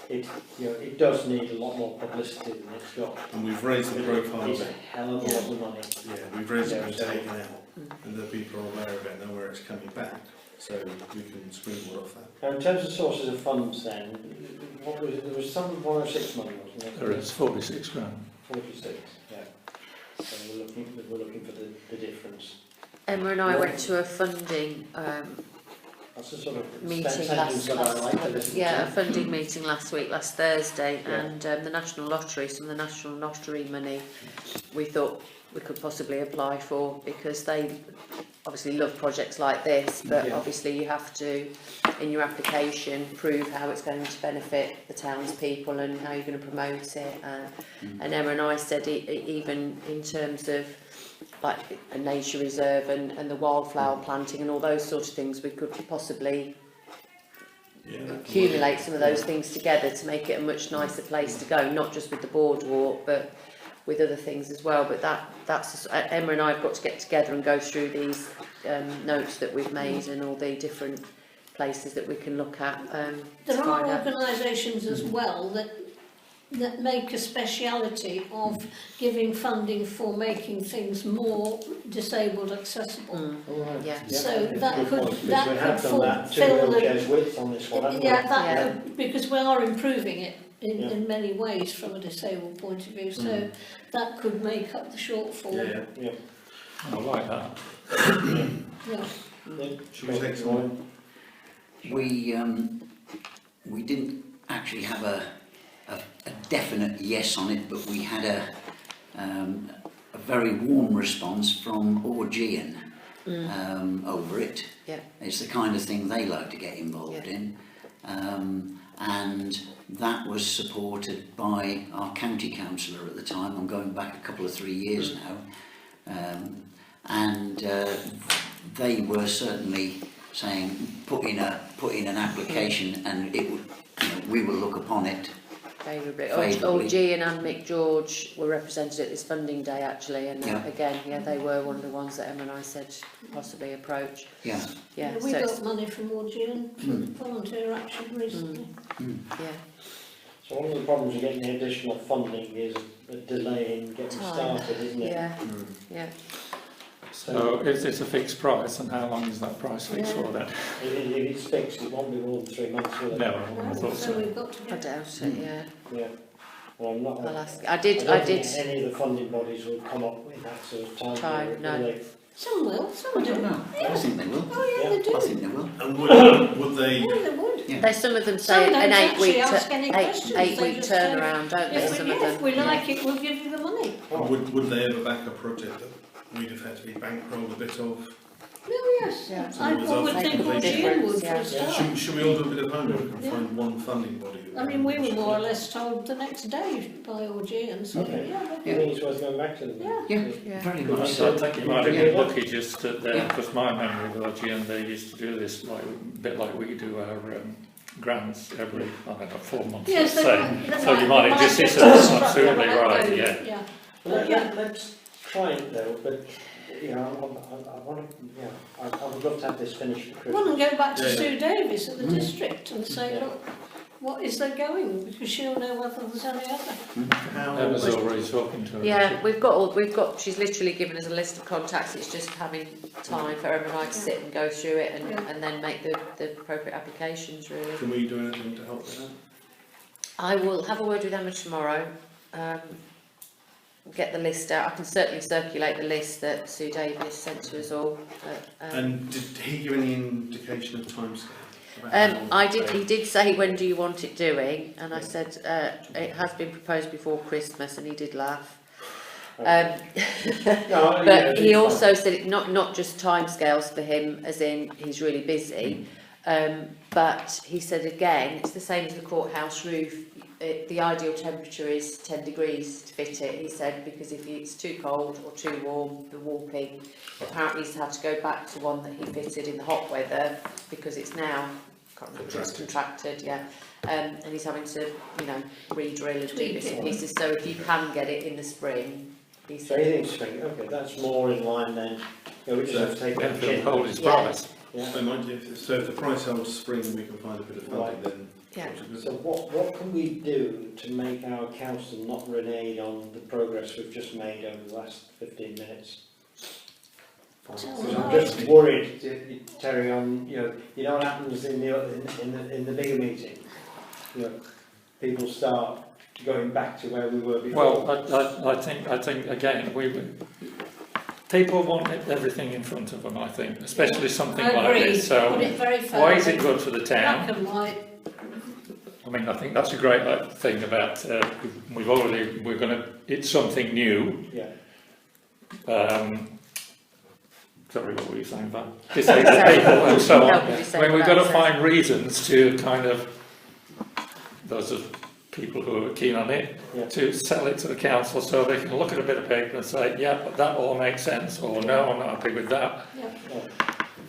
it does need a lot more publicity than it's got. And we've raised the profile It's of a it. hell of a lot of money. Yeah, we've raised it and Yeah, so- taken out, and the people are aware of it, know where it's coming back, so we can springboard off that. Now, in terms of sources of funds then, what was it? There was some 106 money, wasn't there? There is 46 grand. 46, yeah. So we're looking for the difference. Emma and I went to a funding That's the sort of meeting sentence that I like to listen a to. funding meeting last Thursday, Yeah. and the National Lottery, some of the National Lottery money we thought we could possibly apply for, because they obviously love projects like this, but Yeah. obviously you have to, in your application, prove how it's going to benefit the townspeople and how you're going to promote it. And Emma and I said even in terms of like a nature reserve and the wildflower planting and all those sort of things, we could possibly accumulate some of those things together to make it a much nicer place to go, not just with the boardwalk but with other things as well. But that's Emma and I have got to get together and go through these notes that we've made and all the different places that we can look at. There to are find out. organisations as well that make a speciality of giving funding for making things more disabled accessible. All right. Yeah. So that Good could- point, because that we could have done that, 2 fulfil the- wheelchairs width on this one, haven't we? Yeah, that Yeah. could, because we are improving it Yeah. in many ways from a disabled point of view, so that could make up the shortfall. Yeah, Yeah. I like that. Yeah. Yeah. Should we take some more? We didn't actually have a definite yes on it, but we had a very warm response from Augean over it. Yeah. It's the kind of thing they like to get involved Yeah. in. And that was supported by our county councillor at the time. I'm going back a couple of 3 years now. They were certainly saying put in an application and it would, we will look upon it. Favourably. Favourably. Gian and Mick George were represented at this funding day actually, and Yeah. again, they were one of the ones that Emma and I said possibly approach. Yeah. Yeah, We so got it's- money from Augean for volunteer action recently. yeah, So one of the problems with getting the additional funding is a delay in getting Time. started, isn't it? yeah, yeah. So is this a fixed price, and how long is that price fixed for then? If it's fixed, it won't be more than 3 months, will it? No, I thought So so. we've got to I get doubt it. Yeah, Yeah. Well, I'm not. I'll ask. I I did. don't think any of the funding bodies will come up with that sort of time. Time, period, no. will they? some will, some I don't do. know. I think they will. Oh yeah, they do. I think they will. And would they, Yeah, they would. Yeah. There's some of them Some say don't an actually ask any questions, they 8 week just say, turnaround, don't they? If Some we, of yeah, them. if we like it, we'll give you the money. Oh. would they ever back a project that we'd have had to be bankrolled a bit of? Oh yes, Yeah. I would think Make a Augean difference, would for yeah. a start. Should we all do a bit of homework and Yeah. find one funding body? I mean, we were more or less told the next day by Augean, so Okay. yeah, I think it's worth going back to them. Yeah. Yeah, Yeah. very I much so. think you might have been Yeah. lucky just that there, Yeah. because my memory of Augean, they used to do this like a bit like we do our grants every, I don't know, 4 months. Yes, let's they say. might- they So you might have just get hit the it structure absolutely right, right, don't yeah. you? Yeah. Let's try it though, but I want to, I would love to have this finished for Well, Christmas. and go back to Yeah. Sue Davis at the district and say, Yeah. look, what is there going? Because she'll know whether there's any other. How, Emma's already talking to her. Yeah, we've got, she's literally given us a list of contacts, it's just having time for Emma and I to sit and go through it and then make the appropriate applications, really. can we do anything to help with that? I will have a word with Emma tomorrow, get the list out. I can certainly circulate the list that Sue Davis sent to us all. And did he give any indication of timescale? He did say, when do you want it doing? And I said, it has been proposed before Christmas, and he did laugh. But he also said it, not just timescales for him, as in he's really busy, but he said again, it's the same as the courthouse roof. The ideal temperature is 10 degrees to fit it, he said, because if it's too cold or too warm, the warping, apparently he's had to go back to one that he fitted in the hot weather, because it's now contracted, yeah. And he's having to, you know, re-drill and do bits and pieces, so if you can get it in the spring, he So said. you think spring, okay, that's more in line then, you know, we just have to take that Enfield chin. hold his price. Yeah. So if the price holds spring and we can find a bit of funding, Right. then... Yeah. So what can we do to make our council not renege on the progress we've just made over the last 15 minutes? Because I'm just worried, Terry, on, you know what happens in the bigger meeting? You know, people start going back to where we were before. Well, I think again, people want everything in front of them, I think, especially something I like agree. this. So Put it very why is firmly. it good for the town? Black and white. I mean, I think that's a great thing about, we're going to, it's something new. Yeah. Sorry, what were you saying about disabled people and so on? I mean, we've got to find reasons to kind of, those are people who are keen on it, Yeah. to sell it to the council so they can look at a bit of paper and say, yeah, that all makes sense, or no, I'm not happy with that.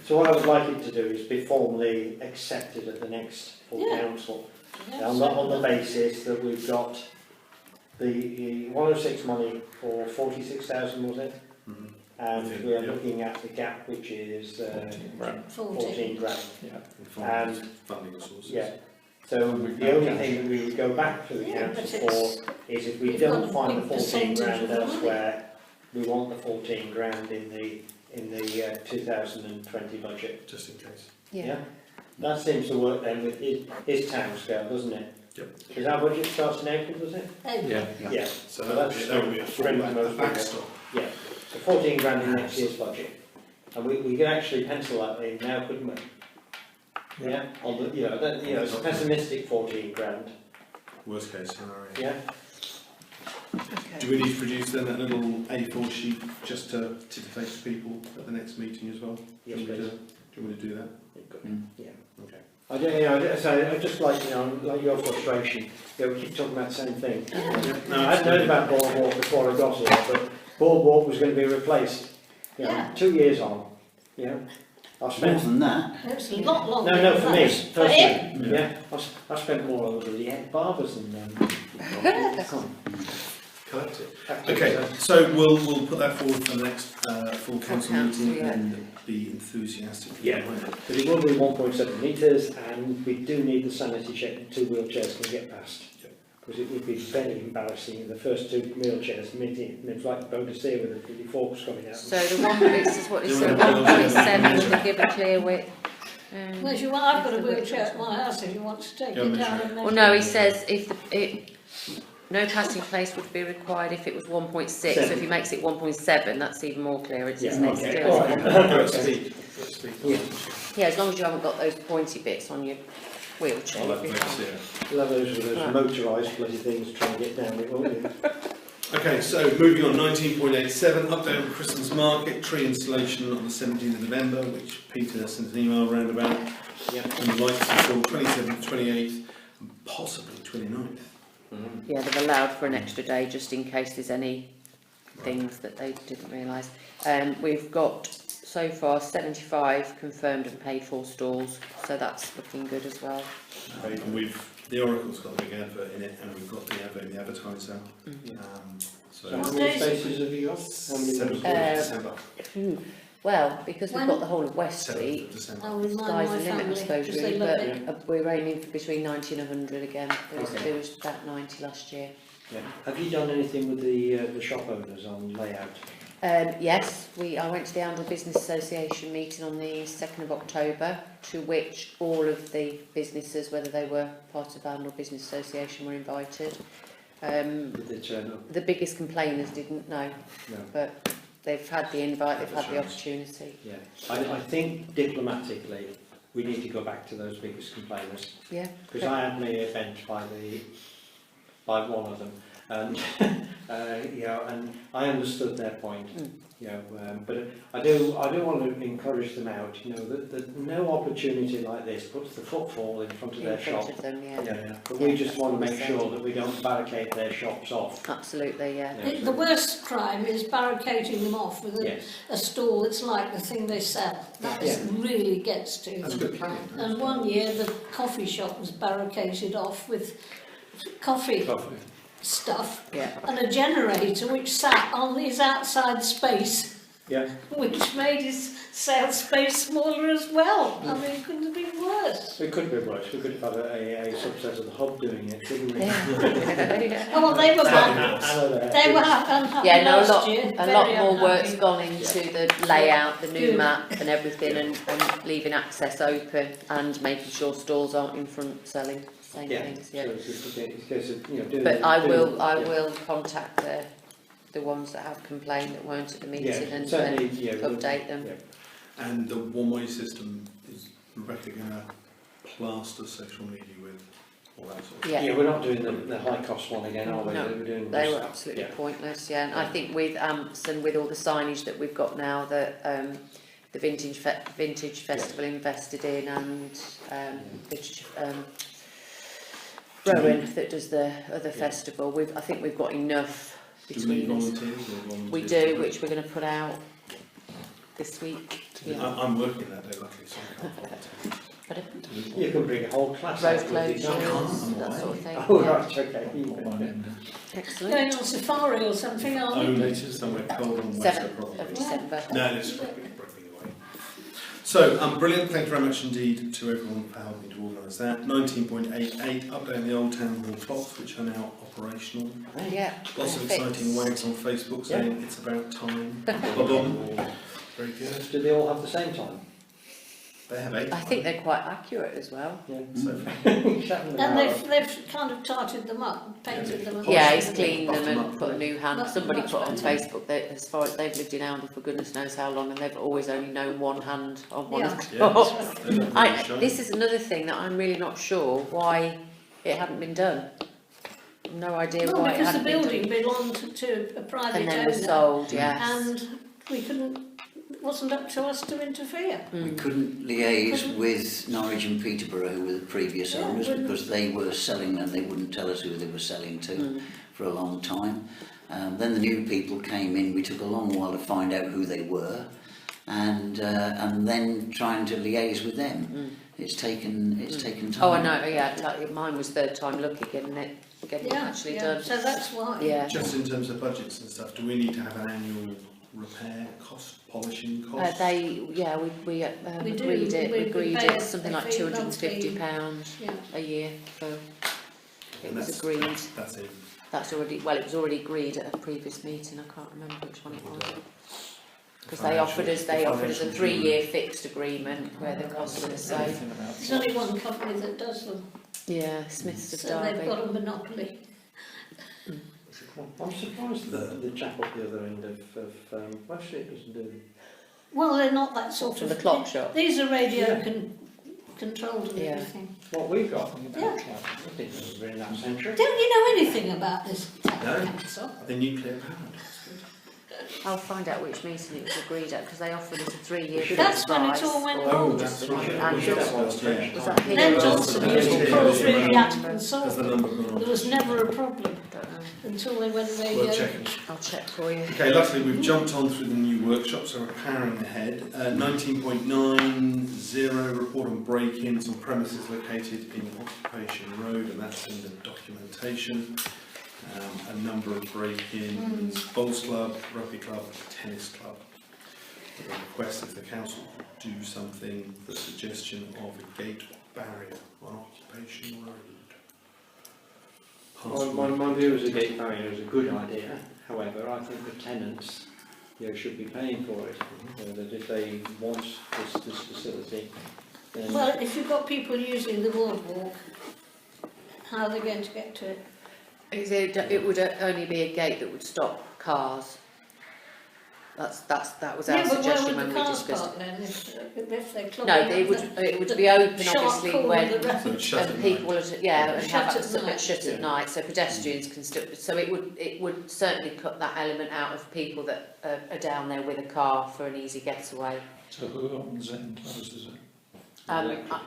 So what I would like it to do is be formally accepted at the next full Yeah. council. Yeah, On the basis that we've got the 106 money for 46,000, was it? Mhm. And we are Yeah. looking at the gap, which is 14. 14 grand. Yeah. And funding sources. yeah, so the only thing that we would go back to the Yeah, council but for is if we you've got don't a find the big 14 percentage grand of the money. elsewhere, we want the 14 grand in the 2020 budget. Just in case. Yeah. That seems to work then with his town scale, doesn't it? Yep. Because our budget starts in April, does it? Yeah. Yeah. So So that that's would be a friend full of most backstop. Yeah. So 14 grand in next year's budget. And we can actually pencil that in now, couldn't we? Yeah. On the, it's a pessimistic 14 grand. Worst case scenario. Yeah. Do we need to produce then that little A4 sheet just to face to people at the next meeting as well? Yes, Do you please. want me to do that? Yeah. Okay. I just like, like your frustration. We keep talking about the same thing. I hadn't heard about Boardwalk before I got here, but Boardwalk was going to be replaced. Yeah. 2 years on. I've More spent. than that. It's a lot longer. No, for than me, that. For personally. him. Yeah. I've spent more over the barbers and. Collect it. Okay, so we'll put that forward for the next full council council, meeting yeah. and be enthusiastic Yeah. behind it. But it will be 1.7 metres, and we do need the sanity check that 2 wheelchairs can get past. Yep. Because it would be very embarrassing in the first 2 wheelchairs meeting. It was like the boat to sea with the forks coming out. So the one, this is what it said, 1.7 with a give a clear width. Well, I've got a wheelchair at my house if you want to take Yeah, it but down you- and measure. Well, no, he says no passing place would be required if it was 1.6, so if he makes it 1.7, that's even more clear. It's Yeah, next okay. to All it. right. Let's speak. Let's speak. Yeah. Yeah, as long as you haven't got those pointy bits on your wheelchair. I'll let you'll be folks fine. hear. You'll have those Right. motorised bloody things to try and get down it, won't you? Okay, so moving on, 19.87, update on Christmas market, tree installation on the 17th of November, which Peter sent an email round about, Yeah. and lights until 27th, 28th, and possibly 29th. Yeah, they've allowed for an extra day just in case there's any things that they didn't realise. We've got so far 75 confirmed and paid for stalls, so that's looking good as well. And the Oracle's got a big advert in it, and we've got the advert in the advertiser. So So, how many spaces have you got? How many 7th Uh, of December. Well, because we've When? got the whole of West 7th Street, of December. I'll remind sky's my the limit, I family, suppose, because they really, love but it. we're aiming for between 90 and 100 again. Okay. There was about 90 last year. Yeah. Have you done anything with the shop owners on layout? Yes, I went to the Oundle Business Association meeting on the 2nd of October, to which all of the businesses, whether they were part of Oundle Business Association, were invited. Did they turn up? The biggest complainers didn't know, No. but they've had the invite, they've had the Chance. opportunity. Yeah. I think diplomatically, we need to go back to those biggest complainers. Yeah. Because I had my ear bent by one of them, and you know, and I understood their point. You know, but I do want to encourage them out. You know, that no opportunity like this puts the footfall in front of In their front shop. of them, yeah. Yeah, but we just want to make sure that we don't barricade their shops off. Absolutely, yeah. Yeah. The worst crime is barricading them off with Yes. a stall that's like the thing they sell. That Yeah. really gets to That's them. good planning. And one year the coffee shop was barricaded off with coffee stuff Yeah. and a generator which sat on his outside space, Yeah. which made his sales space smaller as well. I mean, it couldn't have been worse. We could be worse. We could have had a subset of the hub doing it, couldn't we? Yeah. Oh, well, they were bad. Anna They were there. unhappy Yeah, no, last year. a very lot more unhappy. work's gone into the layout, the new Good. map and everything, and leaving access open and making sure stalls aren't in front selling the same Yeah. things. Yeah. So it's just a case of, you know, doing. But I doing- will contact the ones that have complained that weren't at the meeting Yeah, and certainly, yeah, we'll- update them. yeah. And the one-way system, is Rebecca going to plaster social media with all that sort of Yeah. Yeah, we're not doing the high cost one again, are we? No, We're doing They just- were absolutely yeah. pointless, yeah. And I think with AMPS and with all the signage that we've got now that the Vintage Festival invested in, and Rowan that does the other festival, I think we've got enough Do we need between us. volunteers or volunteers? We do, which we're going to put out this week. Yeah. I'm working that day, luckily, so I can't volunteer. Pardon? You can bring a whole class Road out with you, can't you? closures, that sort of thing. Oh, yeah. right, okay. You can. Excellent. Going on safari or something, aren't we? Only to somewhere cold on West 7th probably. of December. No, it's rugby away. So, brilliant. Thank you very much indeed to everyone for helping to organise that. 19.88, updating the Old Town Hall clocks, which are now operational. Yeah. Lots of fits. exciting wags on Facebook saying it's about time. Ba-bum. Very good. Do they all have the same time? They have 8. I think they're quite accurate as well. Yeah. so far. And they've kind of tarted them up, painted them up. Yeah, Polished he's cleaned them buffed them and up. put a new hand. Much- Somebody much put on better. Facebook that as far as they've lived in Oundle for goodness knows how long, and they've always only known one hand on one Yeah. of the Yeah, clocks. they look really shiny. This is another thing that I'm really not sure why it hadn't been done. No idea Well, why it because the hadn't been building done. belonged to a private And then owner. was sold, yes. And we couldn't, it wasn't up to us to interfere. We couldn't liaise with Norwich and Peterborough, who were the previous Yeah, owners, wouldn't- because they were selling and they wouldn't tell us who they were selling to for a long time. Then the new people came in. We took a long while to find out who they were, and then trying to liaise with them. It's taken time. Oh, I know, yeah, mine was third time lucky getting it actually Yeah, done. so that's why. Yeah. Just in terms of budgets and stuff, do we need to have an annual repair cost, polishing cost? We We do, agreed it, we agreed pay it's something a like fee, £250 Yeah. a year, so it And was that's- agreed. That's it. That's already, well, it was already agreed at a previous meeting, I can't remember which one it was. Because they offered us a 3-year fixed agreement where the cost was the same. There's only one company that does them, Yeah, Smiths of so they've Derby. got a monopoly. I'm surprised that the chap up the other end of West Street doesn't do. Well, they're not that sort From of... the clock shop. These are radio Yeah. controlled and Yeah. everything. What we've got. Yeah. I think we're in that century. Don't you know anything about this town No. council? The nuclear power. That's good. I'll find out which meeting it was agreed at, because they offered us a 3-year fixed That's when it price. all went or- wrong. that's We right. should- And we should have one Was first. Was that here? Then or Johnson something? used to call through the Attic Has the Consultant. number gone There on? was never a problem Don't know. until they went We'll radio. check. I'll check for you. Okay, luckily we've jumped on through the new workshop, so we're powering ahead. 19.90, report on break-ins on premises located in Occupation Road, and that's in the documentation. A number of break-ins, bowls club, rugby club, tennis club. a request if the council could do something, the suggestion of a gate barrier on Occupation Road. My view is a gate barrier is a good idea. However, I think the tenants, should be paying for it. That if they want this facility, then Well, if you've got people using the boardwalk, how are they going to get to it? It would only be a gate that would stop cars. That was our Yeah, but where suggestion would when the we cars discussed park then, if they're it. clubbing No, up it would the be open sharp obviously corner when of the road? So it's shut at people night. and Shut have at it night. shut Yeah. at night, so pedestrians can still. So it would certainly cut that element out of people that are down there with a car for an easy getaway. So who owns it and closes it? Electric.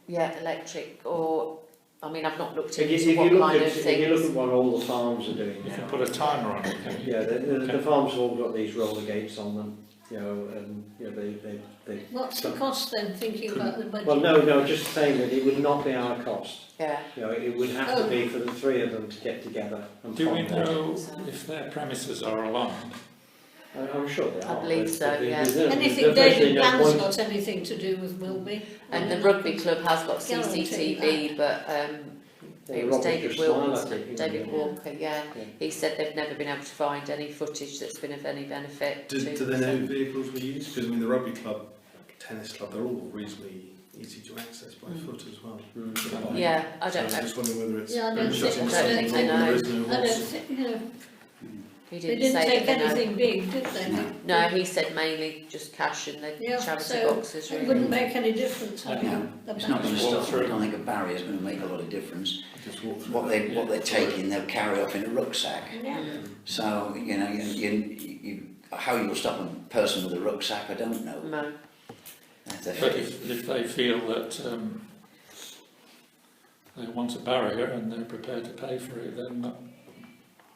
Yeah, electric or. I mean, I've not looked if you, into if what you look kind at of if you look at things. what all the farms are doing You now, can put a timer on it, can you? yeah, the farms have all got these roller gates on them. And they. What's the cost then, thinking about the budget? Well, no, just saying that it would not be our cost. Yeah. It would have to be for the three of them to get together and Do we fund it. know if their premises are aligned? I'm sure they I are. believe but so, yeah. there's Anything virtually David no Bland's point- got anything to do with Wilby? And the rugby club has got Guarantee CCTV, but it was Robert David just smiled Wilkins, at it, David yeah. Walker, yeah. Yeah. He said they've never been able to find any footage that's been of any benefit Do to they know vehicles we use? Because I mean, the rugby club, tennis club, they're all reasonably easy to access by foot as well. Yeah, I So don't I'm know. just wondering whether it's Yeah, I don't shut think- in I don't something think they wrong, know. there is no I don't horse. think, He they didn't didn't say take that they know. anything big, did they? No. No, he said mainly just cash in the Yeah, charity so boxes it really. wouldn't make any difference having No, a it's not going to barrier. stop. I don't think a barrier is going to make a lot of difference. Just walk through What it. they're taking, they'll carry up in a rucksack. Yeah. So how you'll stop a person with a rucksack, I don't know. No. But if they feel that they want a barrier and they're prepared to pay for it, then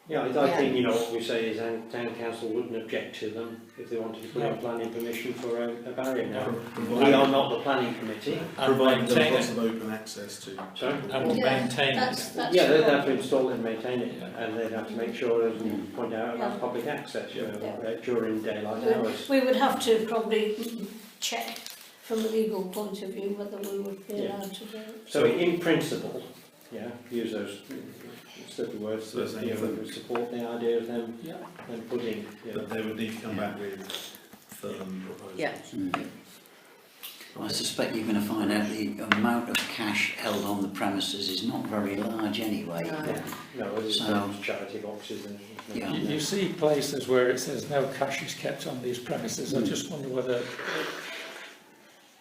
Yeah, I Yeah. think, what we say is town council wouldn't object to them if they wanted to put in planning permission for a barrier now. We are not the planning committee. and Provided there maintain lots it. of open access to. Sorry? And Yeah, maintain That's, it. that's Yeah, the they'd have to problem. install it and maintain it, Yeah. and they'd have to make sure, as you point out, Yeah. that's public access, Yeah. during daylight We- hours. We would have to probably check from a legal point of view whether we would be Yeah. allowed to do it. So in principle, use those slippery words So that, saying that- would support the idea of them Yeah. putting, But they would need to come back with firm proposals. Yeah. Well, I suspect you're going to find out the amount of cash held on the premises is not very large anyway. no, it's So- charity boxes and. Yeah. You see places where it says no cash is kept on these premises. I just wonder whether,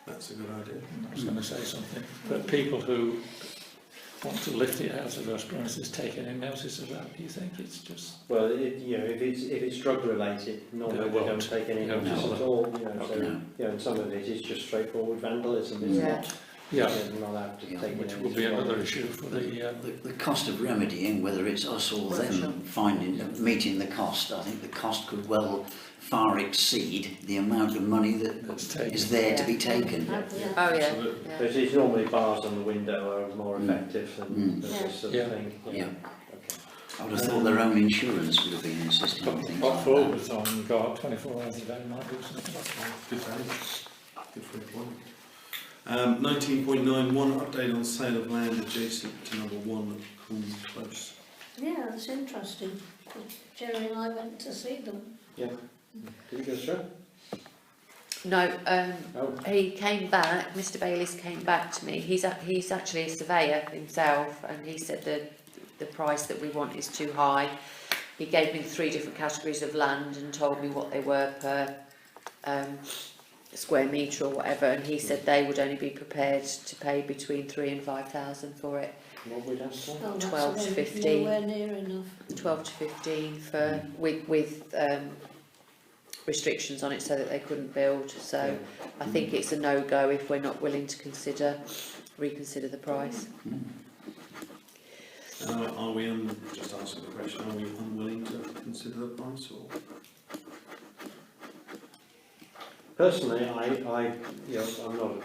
That's a good idea. I was going to say something, but people who want to lift it out of those premises take any notice of that, do you think? It's just, Well, if it's drug related, normally No, they it don't won't. take any No, notice no. at all, so, No. and some of it is just straightforward vandalism, it's Yeah. not, yeah, not have to Yeah, take which any will be notice. another issue for the, The cost of remedying, whether it's us or them meeting the cost, I think the cost could well far exceed the amount of money that that's taken. is there to be taken. Yeah. Oh yeah. Absolutely. Yeah. But it's normally bars on the window are more effective than this sort Yeah. of thing. Yeah. Okay. I would have thought their own insurance would have been insisting on things Pop like that. forwards on, go up 24 hours a day, might do something like that. Good value. Good for employment. 19.91, update on sale of land adjacent to number 1 Coombe Close. Yeah, it's interesting. Jerry and I went to see them. Yeah. Did you go through? No, Oh. he came back, Mr Bayliss came back to me, he's actually a surveyor himself, and he said the price that we want is too high. He gave me 3 different categories of land and told me what they were per square metre or whatever, and he said they would only be prepared to pay between 3,000 and 5,000 for it, What would ask for? Oh, that's 12 to really 15. Nowhere near enough. 12 to 15 for with restrictions on it so that they couldn't build. So I think it's a no-go if we're not willing to reconsider the price. Are we, just answer the question, are we unwilling to consider the price or? Personally, I'm not,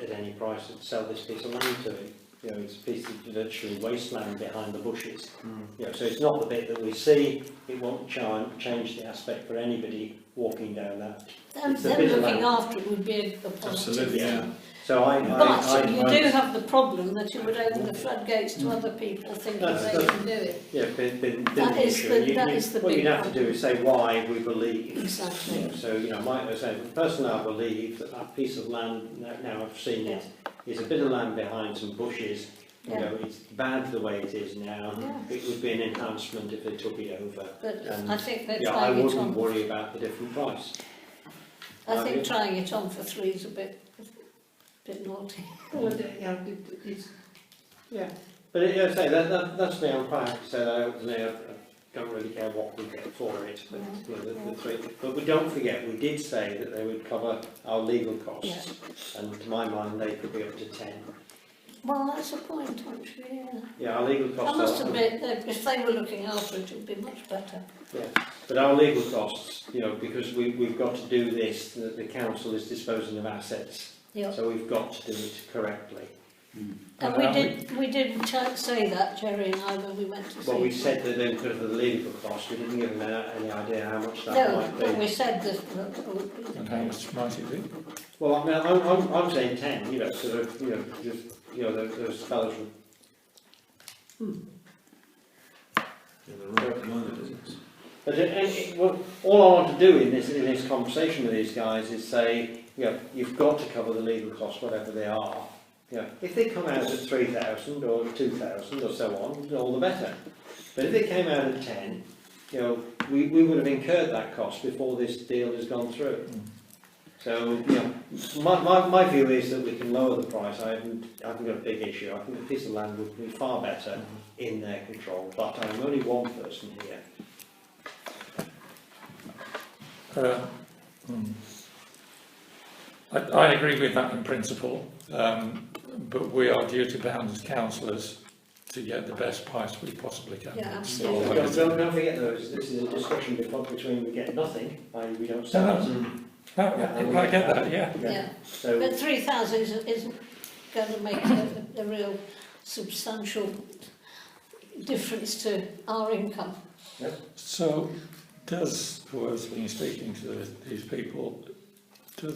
at any price to sell this piece of land to him. you know, it's a piece of literally wasteland behind the bushes. You know, so it's not the bit that we see, it won't change the aspect for anybody walking down that. Them It's a bit of looking land. after it would be a positive Absolutely, thing. yeah. So But you do have the problem that you would open the floodgates to other people thinking That's- they can do it. Yeah, been That is issue. the What big you'd have to do problem. is say why we believe. Exactly. You know, so, you know, I say, personally I believe that that piece of land, now I've seen it, is a bit of land behind some bushes. You Yeah. know, it's bad the way it is now. Yeah. It would be an enhancement if they took it over. But And, I think they're yeah, I trying it wouldn't on. worry about the different price. I think trying it on for 3 is a bit naughty. Well, yeah, it's, yeah. But as I say, that's me, I'm quite happy to say that I don't really care what we get for it, but, you know, the three. But we don't forget, we did say that they would cover our legal costs, and to my mind, they could be up to 10. Well, that's a point, actually, yeah. Yeah, our legal I costs must are, admit that if they were looking after it, it would be much better. yeah, but our legal costs, you know, because we've got to do this, the council is disposing of assets, Yeah. so we've got to do it correctly. And we did say that, Jerry and I, when we went to see But we it. said that then because of the legal costs, we didn't give them any idea how much that No, might but be. we said that it would be. And how much might it be? Well, I mean, I'm saying 10, you know, sort of, you know, just, you know, those fellows would. Yeah, they're right minded, isn't it? But well, all I want to do in this conversation with these guys is say, you know, you've got to cover the legal costs, whatever they are. You know, if they come out at 3,000 or 2,000 or so on, all the better. But if they came out at 10, you know, we would have incurred that cost before this deal has gone through. So, you know, my view is that we can lower the price. I haven't got a big issue. I think a piece of land would be far better in their control. But I'm only one person here. I agree with that in principle, but we are duty bound as councillors to get the best price we possibly can. Yeah, So, absolutely. Don't forget though, this is a discussion between we get nothing, i.e. we don't sell it. No, I get that, yeah. Yeah. So, But 3,000 isn't going to make a real substantial difference to our income. So, does, whoever's been speaking to these people, do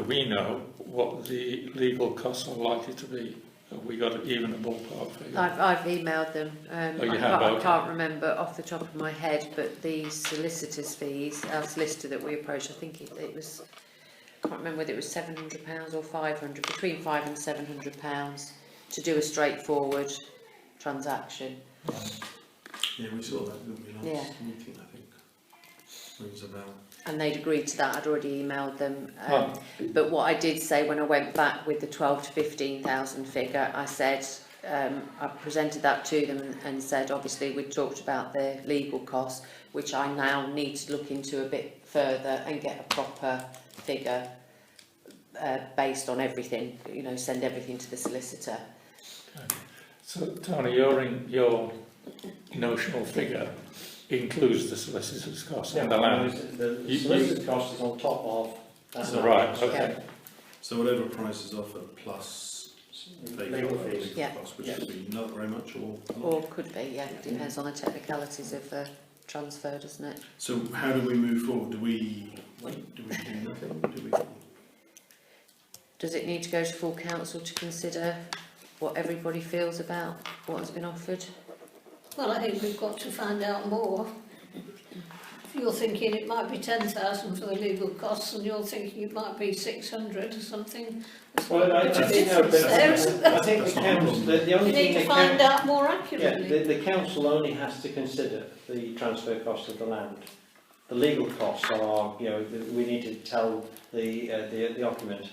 we know what the legal costs are likely to be? Have we got even a ballpark figure? I've emailed them. Oh, you I have, can't, okay. I can't remember off the top of my head, but the solicitor's fees, our solicitor that we approached, I think it was, I can't remember whether it was £700 or 500, between £500 and £700 to do a straightforward transaction. Yeah, we saw that, didn't we, last meeting, I think. Rings a bell. And they'd agreed to that. I'd already emailed them. Oh. But what I did say when I went back with the 12 to 15,000 figure, I said, I presented that to them and said, obviously we talked about the legal costs, which I now need to look into a bit further and get a proper figure based on everything, you know, send everything to the solicitor. Okay. So, Tony, your notional figure includes the solicitor's costs and the land. the solicitor's cost is on top of that. So, right, okay. So whatever price is offered plus Legal fees. Yeah. costs, which would be not very much or a lot. Or could be, yeah, depends on the technicalities of the transfer, doesn't it? So how do we move forward? Do we wait? Do we do nothing? Do we? Does it need to go to full council to consider what everybody feels about what has been offered? Well, I think we've got to find out more. If you're thinking it might be 10,000 for the legal costs and you're thinking it might be 600 or something, there's Well, not I much of a think, no, difference there, isn't there? I think the council, the only You thing need the to find council, out more yeah, accurately. the council only has to consider the transfer cost of the land. The legal costs are, you know, we need to tell the occupant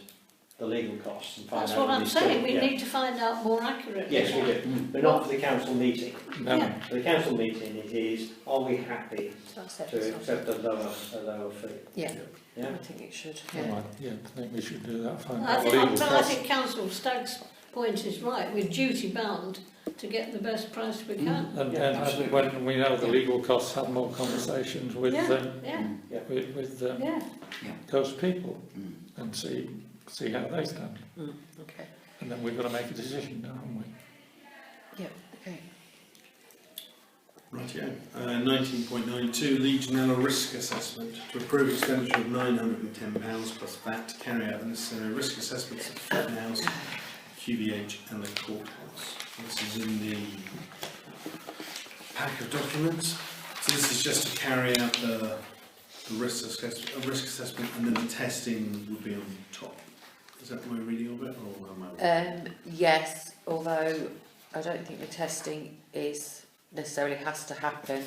the legal costs and find That's out. what I'm he's still- saying, we yeah. need to find out more accurately. Yes, we do, but not for the council meeting. No, Yeah. For the council meeting, it is, are we happy That's it. to accept a lower fee? Yeah, Yeah? I think it should. all Yeah. right, yeah, I think we should do that, find I out think, legal but I costs. think Councillor Stagg's point is right, we're duty bound to get the best price we can. And, Yeah, and absolutely. when we know the legal costs, have more conversations with Yeah, yeah, with yeah. those people and see how they stand. Okay. And then we've got to make a decision now, haven't we? Yeah, okay. Rightio. 19.92, Legionella Risk Assessment. To approve expenditure of £910 plus VAT to carry out the necessary risk assessments of Fletton House, QVH and the courthouse. This is in the pack of documents. So this is just to carry out the risk assessment, and then the testing would be on top. Is that my reading of it, or am I wrong? Yes, although I don't think the testing is necessarily has to happen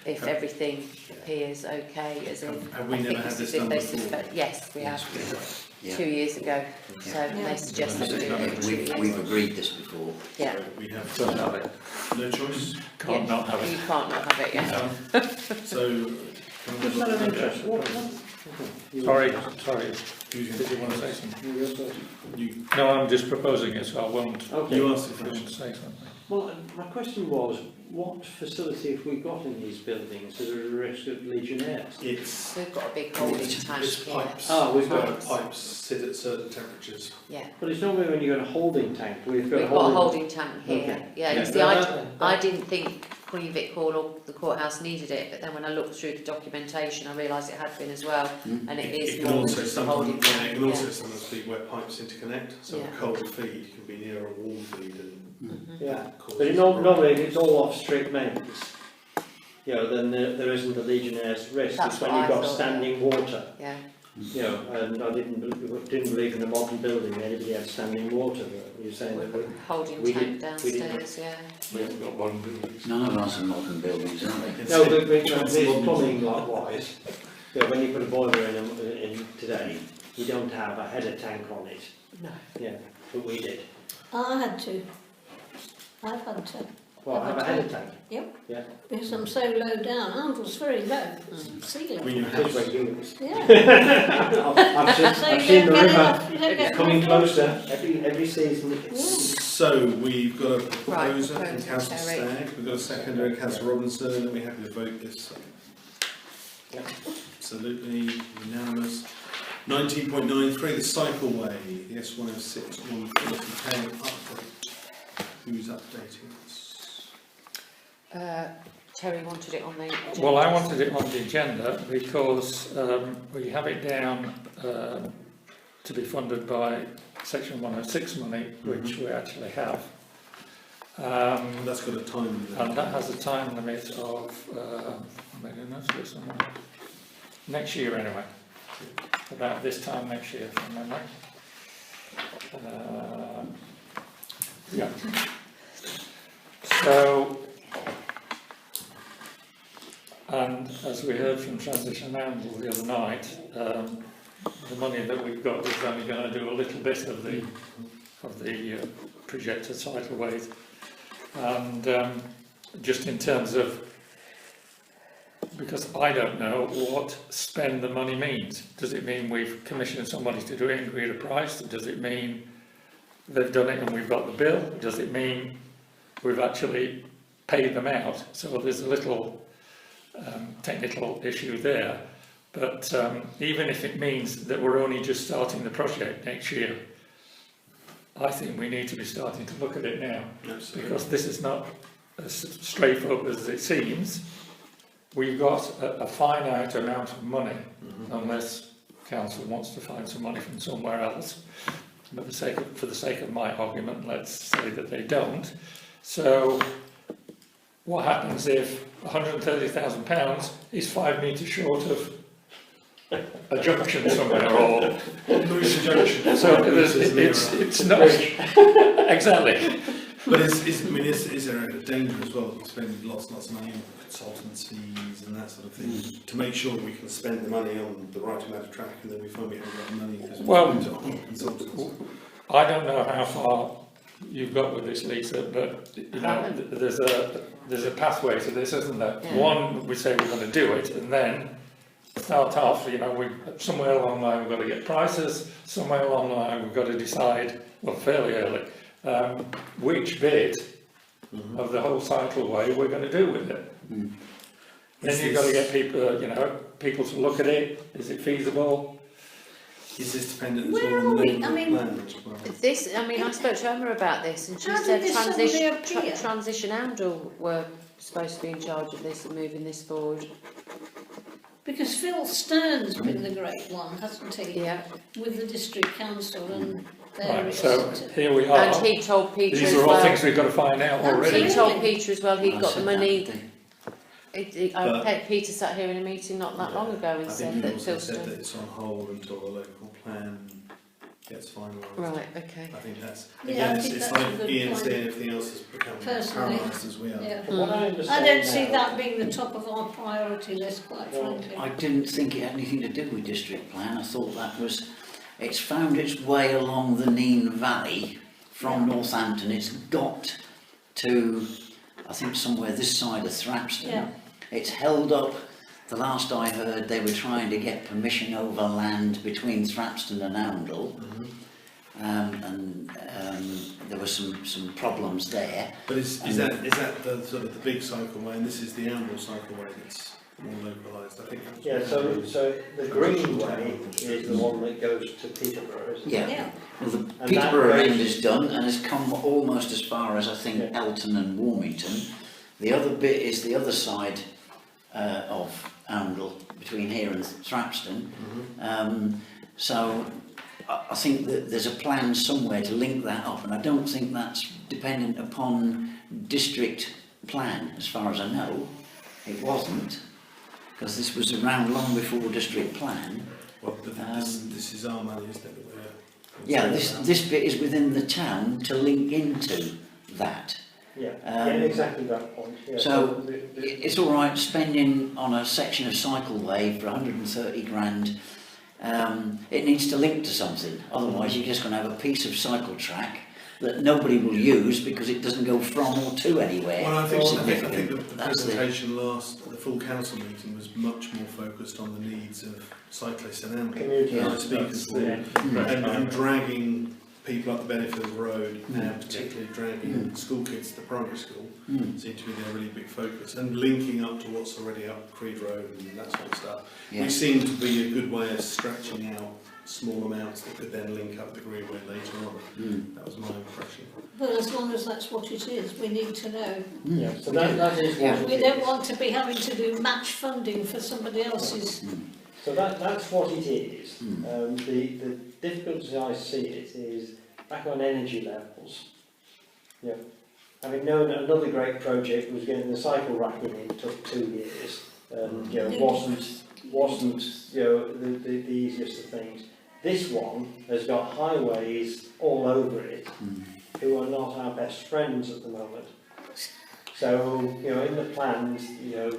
if everything appears okay, as in Have we I never think had this this is if done they before? suspect. Yes, we have. Yeah. 2 years ago, so Yeah. they suggested we do it every 2 years. We've agreed this before. Yeah, So we have Don't have it. no choice. Can't not have you it. can't not have it, yeah. So, Just out of interest, Sorry, who's did you going want to say something? You, No, I'm just proposing it, so I won't. Okay. you asked If the you want question. to say something. Well, my question was, what facility have we got in these buildings that are at risk of legionnaires? It's We've got a big holding tank it's here. pipes. Ah, we've got- Pipes sit at certain temperatures. Yeah, But it's normally when you've got a holding tank, we've got we've got a holding tank here. Okay. Yeah, you Yeah. see, I didn't think Queen Vic Hall or the courthouse needed it, but then when I looked through the documentation, I realised it had been as well, and it is It can more than also just a holding sometimes, tank. it can also sometimes be where pipes interconnect. So Yeah. a cold feed can be near a warm feed and Yeah, cause. but normally if it's all off strict mains, you know, then there isn't a legionnaire's risk. That's It's when what you've I got thought, standing water, Yeah, you know, and I didn't believe in a modern building anybody had standing water, but you're saying that we holding We tank did- we did- downstairs, yeah. We haven't got one building. None of us are modern buildings, are they? It's- No, but it's there's modern. plumbing likewise. Yeah, when you put a boiler in today, you don't have a header tank on it. No. Yeah, but we did. I had to. I've had to. Well, have a header tank. Yep. Yeah. Because I'm so low down. Ours was very low. I Ceiling. mean, your Just house. where you was. Yeah. I've seen, So I've you seen don't the get river. enough. You don't It's get coming enough. closer every season. So we've got a proposer from proposer, Councillor Terry. Stagg, we've got a seconder in Councillor Robinson, and we're happy to vote this. Yeah. Absolutely unanimous. 19.93, the cycleway, the S106 140 update. Who's updating this? Terry wanted it on the agenda. Well, I wanted it on the agenda because we have it down to be funded by Section 106 money, which we actually have. That's got a time limit. And that has a time limit of, next year anyway. About this time next year, from memory. Yeah. So, and as we heard from Transition Handle the other night, the money that we've got is only going to do a little bit of the projected cycleways. And just in terms of, because I don't know what spend the money means. Does it mean we've commissioned somebody to do it and agreed a price? Does it mean they've done it and we've got the bill? Does it mean we've actually paid them out? So there's a little technical issue there. But even if it means that we're only just starting the project next year, I think we need to be starting to look at it now. Absolutely. Because this is not as straightforward as it seems. We've got a finite amount of money, unless council wants to find some money from somewhere else. But for the sake of my argument, let's say that they don't. So what happens if £130,000 is 5 metres short of a junction somewhere, or Moose Junction. so it's not exactly. But is there a danger as well? You spend lots and lots of money on consultants' fees and that sort of thing to make sure we can spend the money on the right amount of track, and then we find we haven't got the money because Well, we spent it on consultants. I don't know how far you've got with this, Lisa, but you know, there's a pathway to this, isn't there? Yeah. One, we say we're going to do it, and then start off. You know, somewhere along the line we've got to get prices. Somewhere along the line we've got to decide, well, fairly early, which bit of the whole cycleway we're going to do with it. Then you've got to get people, people to look at it. Is it feasible? Is this dependent Where at all on are the we? neighbourhood I mean- plan as well? This, I mean, I spoke to Emma about this, and she How did said this suddenly appear? Transition Oundle were supposed to be in charge of this and moving this forward. Because Phil Stern's been the great one, hasn't he? Yeah, With the district council and Right, various. so here we are. and he told Peter These as are all well. things we've got to find out already. He told Peter as well he'd I got said the that, money. didn't Peter sat here in a meeting not that long ago and I said think you that also Phil said that Stern. it's on hold until the local plan gets finalised. Right, okay. I think that's, Yeah, again, I it's, think it's that's a like good Ian point. saying everything else has become Personally. paralysed as we are. Yeah. From what I I understand don't see now- that being the top of our priority list, quite Well, frankly. I didn't think it had anything to do with district plan. I thought that was, it's found its way along the Nene Valley from Northampton. It's got to, I think, somewhere this side of Thrapston. Yeah. It's held up. The last I heard, they were trying to get permission over land between Thrapston and Oundle. There were some problems there. But is that the sort of the big cycleway, and this is the Oundle cycleway that's more localised? I think that's Yeah, so the Greenway is the one that goes to Peterborough, isn't it? Yeah. Yeah. Well, the And Peterborough that end goes- is done and has come almost as far as I think Yeah. Elton and Warmington. The other bit is the other side of Oundle, between here and Thrapston. So I think that there's a plan somewhere to link that up, and I don't think that's dependent upon district plan, as far as I know. It wasn't, because this was around long before district plan. Well, this is our money, isn't it? That we're Yeah, concerned about? this bit is within the town to link into that. Yeah, Um, exactly that point. Yeah, so the- It's all right spending on a section of cycleway for 130 grand. It needs to link to something, otherwise you're just going to have a piece of cycle track that nobody will use because it doesn't go from or to anywhere. Well, I think significant. the That's presentation the full council meeting was much more focused on the needs of cyclists and ambulance. Community, And I that's speak as the well. end. And dragging people up the Benfield Road, and particularly dragging school kids to primary school, seemed to be their really big focus, and linking up to what's already up Creed Road and that sort of stuff. Yeah. Which seemed to be a good way of stretching out small amounts that could then link up the Greenway later on. That was my impression. Well, as long as that's what it is, we need to know. Yeah, so that is Yeah. what We it don't is. want to be having to do match funding for somebody else's. So that's what it is. The difficulty I see it is back on energy levels. Yeah. Having known that another great project was getting the cycle rack in, it took 2 years. And wasn't the easiest of things. This one has got highways all over it, who are not our best friends at the moment. So, in the plans,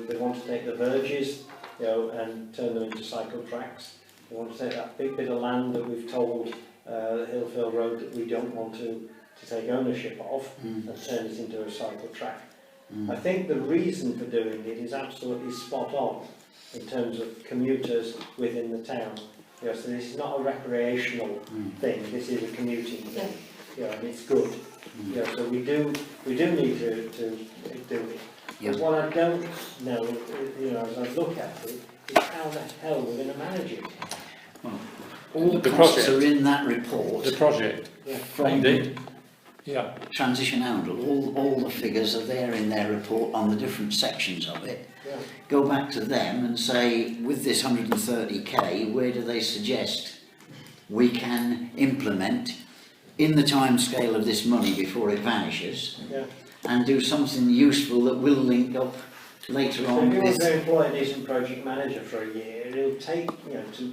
they want to take the verges, and turn them into cycle tracks. They want to take that big bit of land that we've told Hillfield Road that we don't want to take ownership of and turn it into a cycle track. I think the reason for doing it is absolutely spot on in terms of commuters within the town. So this is not a recreational thing, this is a commuting thing. And it's good. So we do need to do it. Yeah. But what I don't know, as I look at it, is how the hell we're going to manage it. All the The costs project. are in that report The project, Yeah. from indeed. Yeah, Transition Oundle. All the figures are there in their report on the different sections of it. Yeah. Go back to them and say, with this 130k, where do they suggest we can implement in the time scale of this money before it vanishes, Yeah. and do something useful that will link up later So on if you want with... to employ a decent project manager for a year, it'll take,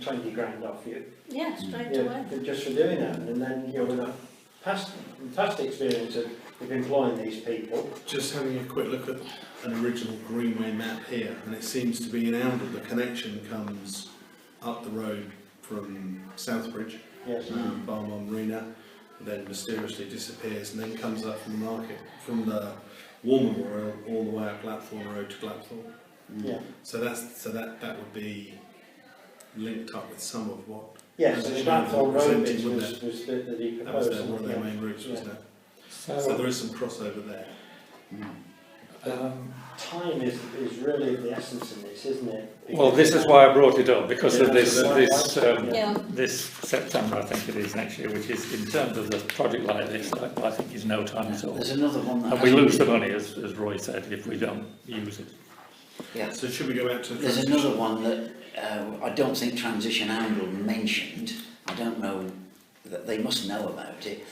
20 grand off you. Yeah, straight away. Just for doing that. And then, with a past experience of employing these people, Just having a quick look at an original Greenway map here, and it seems to be in Oundle. The connection comes up the road from Southbridge, yes, Barmon Marina, then mysteriously disappears, and then comes up from the market, from the War Memorial, all the way up Blackthorn Road to Blackthorn. yeah. So that would be linked up with some of what Yes, so the Blackthorn Road presented, bit wouldn't was that he that was proposed. one of their yeah. main routes, wasn't it? So so there is some crossover there. Time is really the essence in this, isn't it? Well, this is why I brought it up, because of this, Yeah. this September, I think it is next year, which is, in terms of the project like this, I think is no time at all. There's another one that And we hasn't lose the been- money, as Roy said, if we don't use it. Yeah. So should we go back to... There's another one that I don't think Transition Handle mentioned. I don't know, that they must know about it.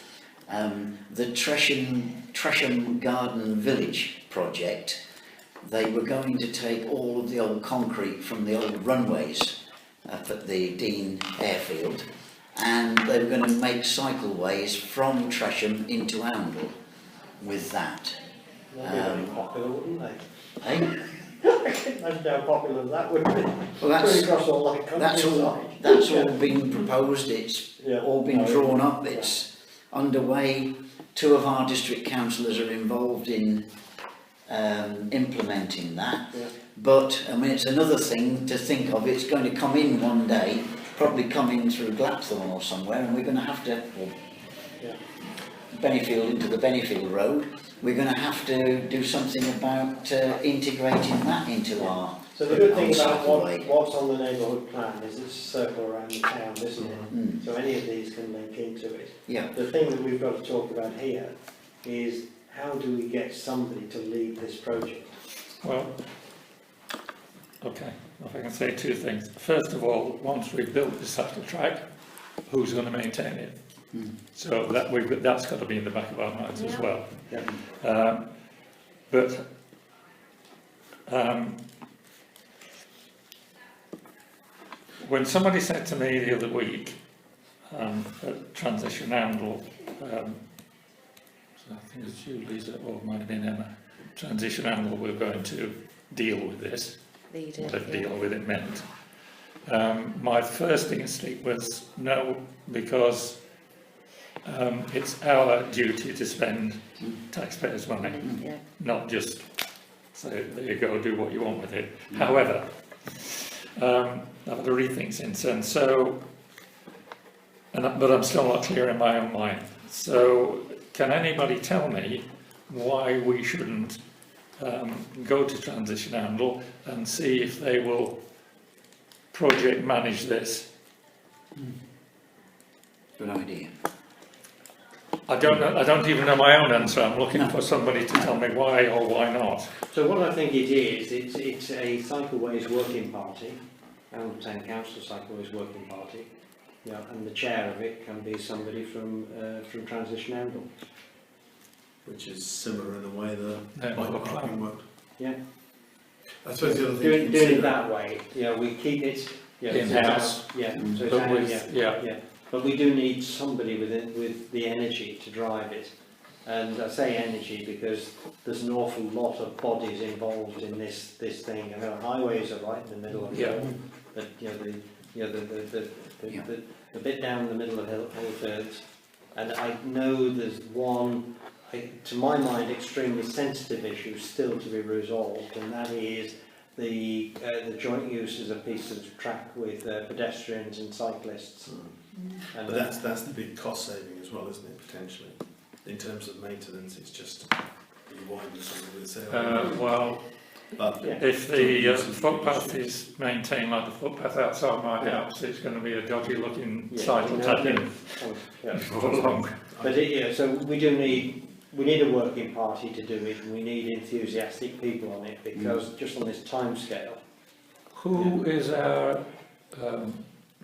The Tresham Garden Village project, they were going to take all of the old concrete from the old runways up at the Dean Airfield, and they were going to make cycleways from Tresham into Oundle with that. That'd be very popular, wouldn't they? Eh? Imagine how popular that would be. Well, that's- Going across all that countryside. That's all been proposed, it's Yeah. all been No, drawn up, it's underway. 2 of our district councillors are involved in implementing that. Yeah. But, I mean, it's another thing to think of, it's going to come in one day, probably come in through Glapthorne or somewhere, and we're going to have to, Yeah. Bennyfield into the Bennyfield Road, we're going to have to do something about integrating that into our So the good thing about cycleway. what's on the neighbourhood plan is it's a circle around the town, isn't it? Mm. So any of these can link into it. Yeah, The thing that we've got to talk about here is how do we get somebody to lead this project? Well, okay, if I can say 2 things. First of all, once we've built the cycle track, who's going to maintain it? So that's got to be in the back of our minds as well. Yeah. But when somebody said to me the other week at Transition Handle, so I think it's you, Lisa, or it might have been Emma, Transition Handle, we're going to deal with this, Leader, whatever yeah. deal with it meant. My first instinct was no, because it's our duty to spend taxpayers' money, Yeah. not just say, there you go, do what you want with it. However, I've had a rethink since then, so, but I'm still not clear in my own mind. So, can anybody tell me why we shouldn't go to Transition Handle and see if they will project manage this? good idea. I don't know, I don't even know my own answer. I'm looking for somebody to tell me why or why not. So what I think it is, it's a cycleways working party, and Town Council Cycleways working party. Yeah, and the chair of it can be somebody from Transition Handle. Which is similar in the way that Yeah, bike well, parking worked. Yeah. I suppose the other thing to Doing it consider... that way, we keep it In-house. Yeah, so it's But out, with, yeah. But we do need somebody with the energy to drive it. And I say energy because there's an awful lot of bodies involved in this thing. I know highways are right in the middle of Yeah. it, but the bit down the middle of Hillfields, and I know there's one, to my mind, extremely sensitive issue still to be resolved, and that is the joint use as a piece of track with pedestrians and cyclists. And But that's the big cost saving as well, isn't it, potentially? In terms of maintenance, it's just you widen something with sail. well, But yeah. if the footpath is maintained like the footpath outside my house, it's going to be a dodgy looking cycle tapping along. But so we need a working party to do it, and we need enthusiastic people on it, because just on this time scale. Who is our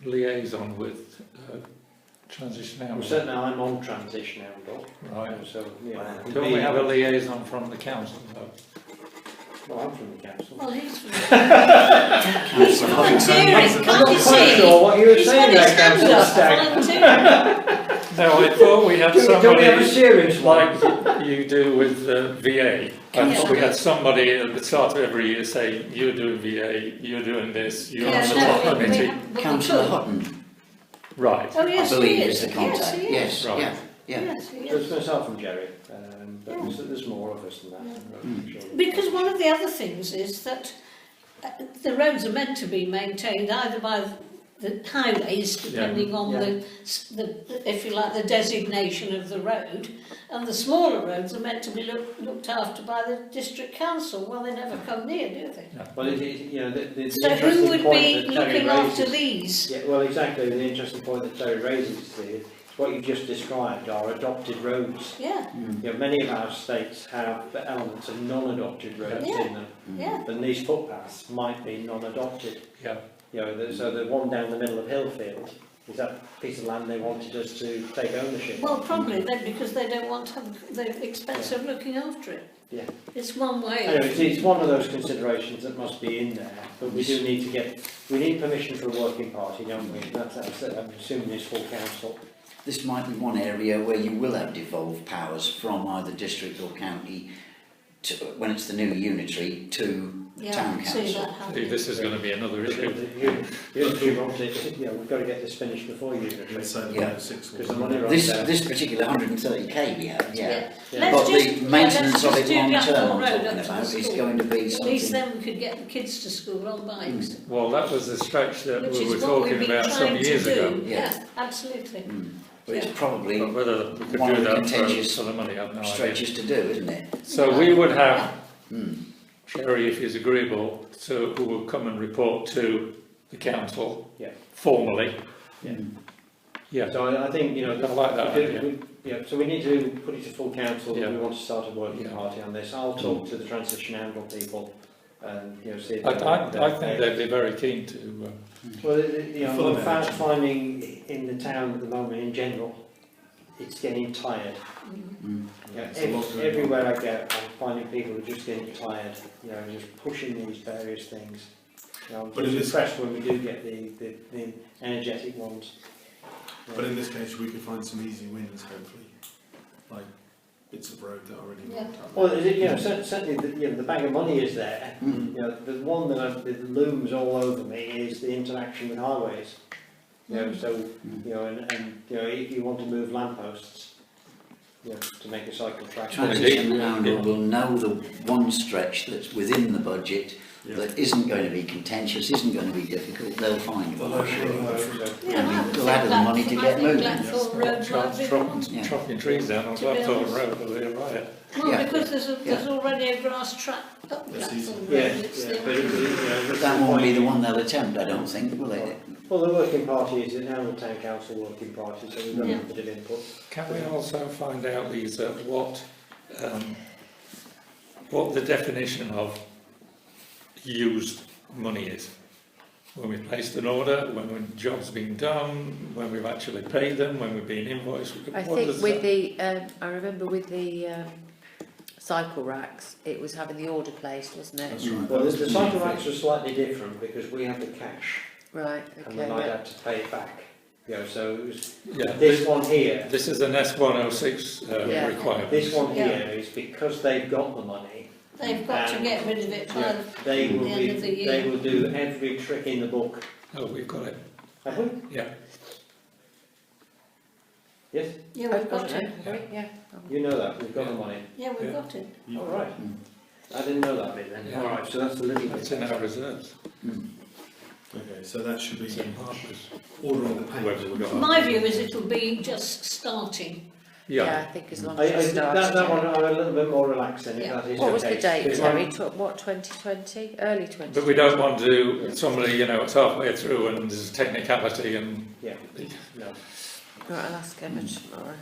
liaison with Transition Well, Handle? certainly I'm on Transition Handle, Right. so Don't we have a liaison from the council though? Well, I'm from the council. Well, he's Councillor volunteering, Hutton. can't you I'm not quite see? sure what you were He's got saying his there, hand Councillor up, Stagg. volunteering. No, I thought we had Don't we have a somebody serious one? like you do with VA. I thought we had somebody at the start of every year say, you're doing VA, you're doing this, you're on Yeah, the no, top we committee. have- but we Councillor could. Hutton, Right. Oh, I yes, he believe, is. is the contact. Yes, he is. Yes, Right. yeah, yeah. Yes, he So is. it's myself and Jerry, but there's more of us than that. I'm sure. Because one of the other things is that the roads are meant to be maintained either by the highways, depending on the, if you like, the designation of the road, and the smaller roads are meant to be looked after by the district council. Well, they never come near, do they? Well, you know, the So who interesting would point be that Terry looking after raises- these? Yeah, well, exactly. The interesting point that Terry raises is what you've just described are adopted roads. Yeah, You know, many of our states have the elements of non-adopted roads Yeah. in them, yeah. and these footpaths might be non-adopted. Yeah. You know, so the one down the middle of Hillfield is that piece of land they wanted us to take ownership Well, of. probably then because they don't want to have the expense of looking after it. Yeah. It's one way. Anyway, it's one of those considerations that must be in there, but we do need to we need permission for a working party, don't we? That's I'm assuming it's full council. This might be one area where you will have devolved powers from either district or county to, when it's the new unitary, to Yeah, town see council. that happening. This is going to be another issue. You want it, you know, we've got to get this finished before you. Let's say Yeah. about 6 or Because the money runs This, out. this particular 130k we have, yeah. Yeah. But Let's the just, maintenance let's of just it do long Blackpool term I'm Road talking up to the about is school. going to be At least something. then we could get the kids to school on bikes. Well, that was the stretch that Which we were is what we've talking been about some trying to years do. ago. Yeah, absolutely. But it's probably But whether we could one do of the that contentious for the money, I've no idea. stretches to do, isn't it? So we would have Hmm. Sherry, if he's agreeable, who will come and report to the council Yeah. formally. Yeah. Yeah. So I think, you know, I like that idea. so we need to put it to full council that Yeah. we want to start a working Yeah. party on this. I'll talk to the transition handle people and, you know, see if I think they'd be very keen to. Well, you know, Full of we're energy. finding in the town at the moment in general, it's getting tired. Yeah, It's a lot going on. everywhere I go, I'm finding people are just getting tired, you know, just pushing these various things. You know, I'm But in just this- impressed when we do get the energetic ones. But in this case, we could find some easy wins, hopefully, like bits of road that are already Yeah. marked up. Well, you know, certainly the bag of money is there. Mm. You know, the one that looms all over me is the interaction with highways. You know, so you know, and you know, if you want to move lampposts, you know, to make a cycle track. Transition handle will know the one stretch that's within the budget Yeah. that isn't going to be contentious, isn't going to be difficult. They'll find one, I'm sure. Yeah, And I would we'll add think the money to I get think moving. Blackthorn Road might be one. Yeah. Chopping trees down on To be Blackthorn honest. Road, will be right. Well, Yeah. because there's already a grass track up That's easy. Blackthorn Road. Yeah, It's yeah, the- but you know, But that won't be the one they'll attempt, I don't think, will they? well, the working party is now the town council working party, so we've got Yeah. a bit of input. Can we also find out, Lisa, what the definition of used money is? When we placed an order, when the job's been done, when we've actually paid them, when we've been invoiced? I what think does with that- the, I remember with the cycle racks, it was having the order placed, wasn't it? That's right. Well, That's the the cycle main racks thing. are slightly different because we have the cash Right, and then okay. I'd have to pay it back. You know, so it was Yeah, this one here. this is an S106 Yeah. requirement. This one Yeah. here is because they've got the money. They've got to And- get rid of it by Yeah, they will the end of the be. They year. will do every trick in the book. Oh, we've got it. Have we? Yeah. Yes. Yeah, Oh, we've got got it. it, yeah. You know that we've got the money. Yeah, we've Yeah. got it. All right. I didn't know that bit then. Yeah. All right. So that's a little It's bit. in our reserves. Okay, so that should be It's in Harper's. ordering the Whether paint. we've got My view is it'll be just starting. Yeah. I think as long I, as you start. that one I'm a little bit more relaxed in. If Yeah. that is What was the okay. date, Because Terry? I'm- What, 2020? Early 2020? But we don't want to, somebody, you know, it's halfway through and there's a technicality and Yeah. No. Right, I'll ask Emma tomorrow.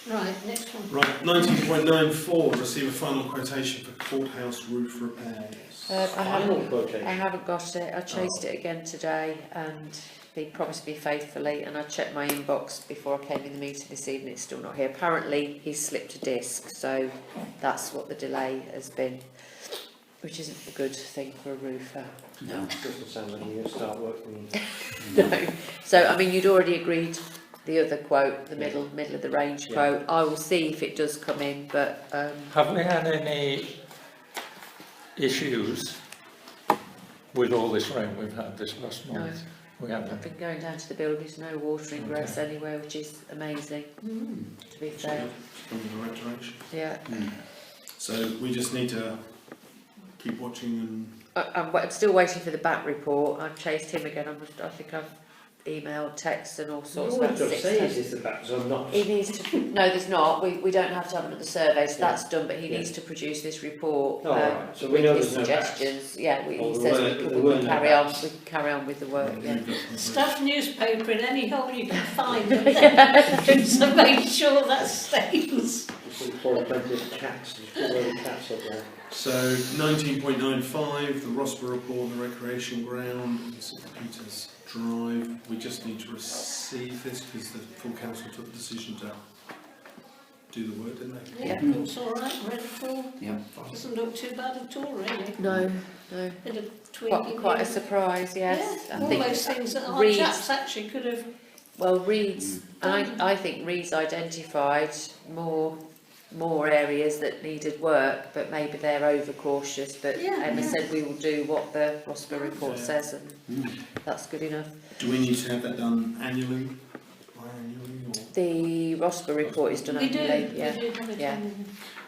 Right, next one. Right, 19.94, receive a final quotation for courthouse roof repairs. I Final haven't, quotation. I haven't got it. I chased it again today and he promised me faithfully, and I checked my inbox before I came in the meeting this evening. It's still not here. Apparently he's slipped a disc, so that's what the delay has been, which isn't a good thing for a roofer. No. Doesn't sound like you're going to start working. No. So, I mean, you'd already agreed the other quote, the middle of the range Yeah. quote. I will see if it does come in, but have we had any issues with all this rain we've had this last no. month? We I've haven't. been going down to the buildings, no water ingress anywhere, which is amazing, to be fair. It's going in the right direction. Yeah. So we just need to keep watching and I'm still waiting for the back report. I've chased him again. I think I've email, text and all All sorts. we've About got to 6 say times. is that that's not. He needs to, no there's not, we don't have to have another survey, so Yeah. that's done, but he Yeah. needs to produce this report Oh, right. So we with know his there's no backs. suggestions. Yeah, Oh, he there says were- we there can were no carry on, backs. we can carry on with the work, yeah. Stuff newspaper in any hole you can find it. So make sure that stays. Just pour plenty of cats, just put a load of cats up there. So 19.95, the Rossborough report, the recreation ground, St Peter's Drive. We just need to receive this because the full council took the decision to do the work, didn't they? Yeah, looks all right, Redfall. Yeah. Doesn't look too bad at all, really. No, Bit of tweaking. quite a here. surprise, yes. Yeah, I all think those things that our Reed's- chaps actually could have. Well, Reed's, I think Reed's identified more areas that needed work, but maybe they're overcautious. But Yeah, Emma yeah. said we will do what the Rossborough report Yeah. says, and that's good enough. Do we need to have that done annually? Biannually or? The Rossborough report is done We do, annually, yeah. we do have it Yeah.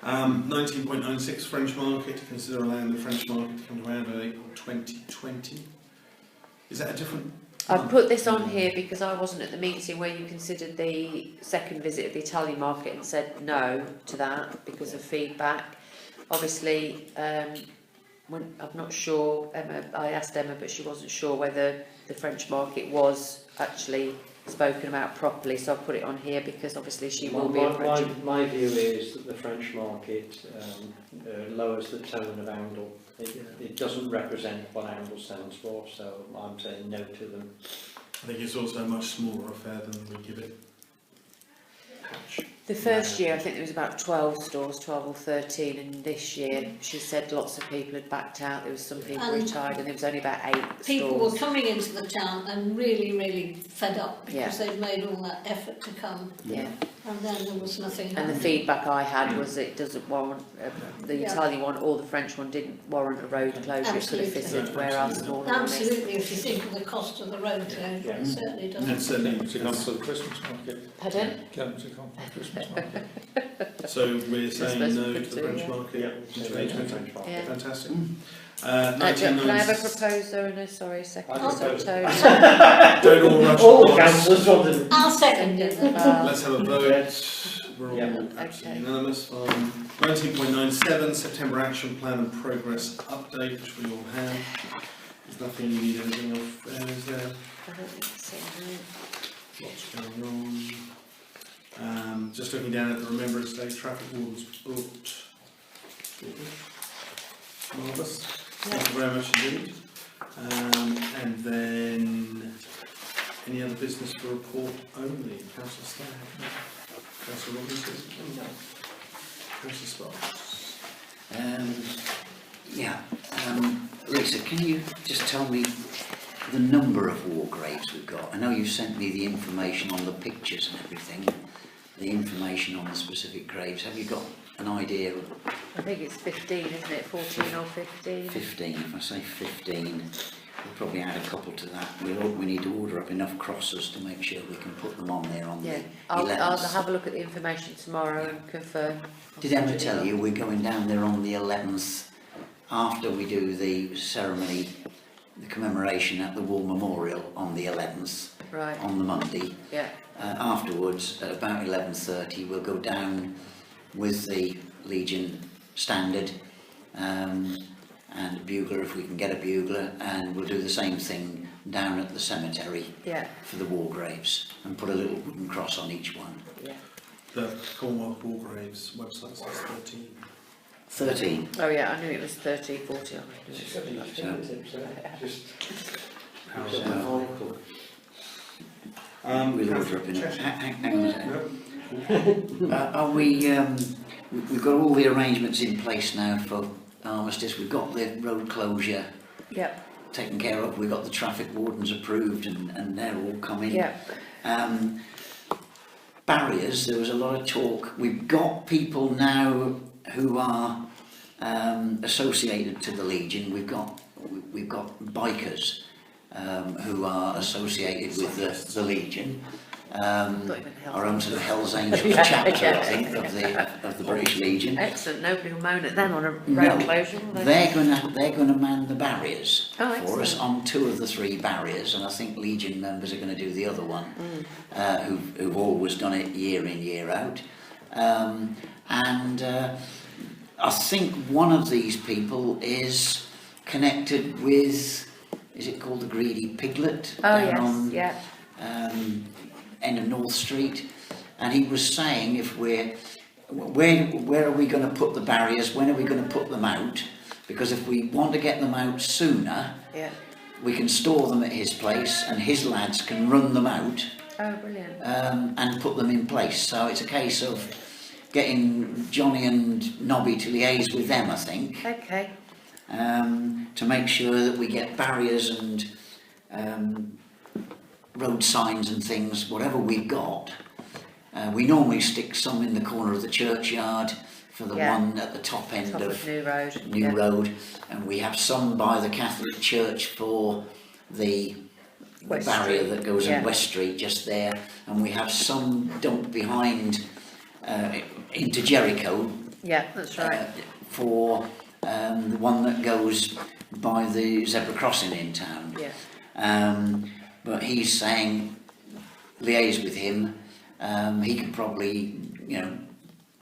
on. 19.96 French market, to consider allowing the French market to come to Andover in April 2020. Is that a different? I've put this on here because I wasn't at the meeting where you considered the second visit of the Italian market and said no to that because of feedback. Obviously, I'm not sure, I asked Emma, but she wasn't sure whether the French market was actually spoken about properly, so I've put it on here because obviously she will be approaching. My view is that the French market lowers the tone of Oundle. It doesn't represent what Oundle stands for, so I'm saying no to them. I think it's also a much smaller affair than we give it. Patch. The first year I think there was about 12 stores, 12 or 13, and this year she said lots of people had backed out, there was some people And retired and there was only about 8 People stores. were coming into the town and really, really fed up because Yeah. they'd made all that effort to come, Yeah. and then there was nothing And the happening. feedback I had was it doesn't warrant, the Yeah. Italian one or the French one didn't warrant a road closure, it could have Absolutely. fitted where our smaller one is. Absolutely, if you think of the cost of the road, Yeah. it certainly doesn't. And certainly, To come to the Christmas market. Pardon? Get them to come to the Christmas market. so we're saying supposed no to to the do, French yeah. market in so no to 2020. French market. Yeah. Fantastic. Can I have a 1990. proposer and a second? I propose. Don't all rush All at once. councillors wanted. I'll second it then. Let's have a vote. We're all Yeah. absolutely Okay. unanimous. 19.97 September Action Plan and Progress Update, which we all have. There's nothing you need anything off there, is there? I don't think so, no. Lots going on. Just looking down at the Remembrance Day, traffic wardens booked. Marvellous. Thank you very much indeed. And then, any other business for report only? Councillor Stagg? Councillor Robinson? Councillor Sparks? Lisa, can you just tell me the number of war graves we've got? I know you sent me the information on the pictures and everything, the information on the specific graves. Have you got an idea of I think it's 15, isn't it? 14 or 15? 15? If I say 15, we'll probably add a couple to that. We need to order up enough crosses to make sure we can put them on there on Yeah, the I'll 11th. have a look at the information tomorrow and confirm. Did Emma tell you we're going down there on the 11th after we do the ceremony, the commemoration at the War Memorial on the 11th, Right, on the Monday? yeah, Afterwards, at about 11:30, we'll go down with the Legion standard and bugler if we can get a bugler, and we'll do the same thing down at the cemetery yeah, for the war graves and put a little wooden cross on each one. yeah. The Cornwall War Graves website says 13. 13. Oh yeah, I knew it was 30, 40. I knew it was She's got something these like that. fingertips there. Just How's got that? the vocal. We'll order up in a... Cheshire. Hang on a second. No? Are we, we've got all the arrangements in place now for armistice. We've got the road closure Yep, taken care of. We've got the traffic wardens approved and they're all coming. yep, Barriers, there was a lot of talk. We've got people now who are associated to the Legion. We've got bikers who are associated with the Legion. our own sort of Hell's Angels chapter, I think, of the British Legion. Excellent. Nobody will moan at them on a rail closure, will they? They're going to man the barriers Oh, for us excellent. on 2 of the 3 barriers, and I think Legion members are going to do the other one, who've always done it year in, year out. I think one of these people is connected with, is it called the Greedy Piglet? Oh, down yes, on, yeah. End of North Street, and he was saying if where are we going to put the barriers, when are we going to put them out, because if we want to get them out sooner, Yeah. we can store them at his place and his lads can run them out Oh, brilliant. and put them in place. So it's a case of getting Johnny and Nobby to liaise with them, I think, Okay. to make sure that we get barriers and road signs and things, whatever we've got. We normally stick some in the corner of the churchyard for the Yeah. one at the top end Top of New Road. New yeah. Road, and we have some by the Catholic Church for the West barrier Street, that goes yeah. in West Street just there, and we have some dumped behind into Jericho Yeah, that's right. for the one that goes by the zebra crossing in town. Yeah. But he's saying liaise with him. He could probably,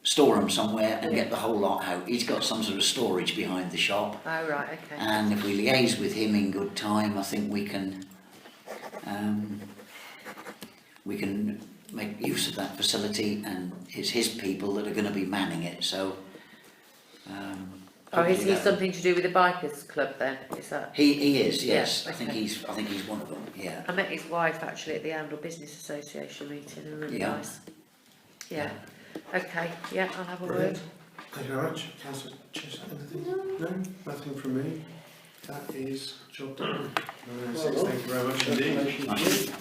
store them somewhere and get the whole lot out. He's got some sort of storage behind the shop, Oh, right, okay. and if we liaise with him in good time, I think we can make use of that facility, and it's his people that are going to be manning it. So. Oh, is hopefully he that- something to do with the bikers club then? Is that? He is, yes. Yeah, I think okay. he's one of them. Yeah. I met his wife actually at the Andal Business Association meeting, and really Yeah. nice. Yeah. Okay. Yeah, I'll have a Brilliant. word. Thank you very much. Councillor Cheshire, anything? No, nothing from me. That is job done. Thank you very much indeed. Congratulations to you.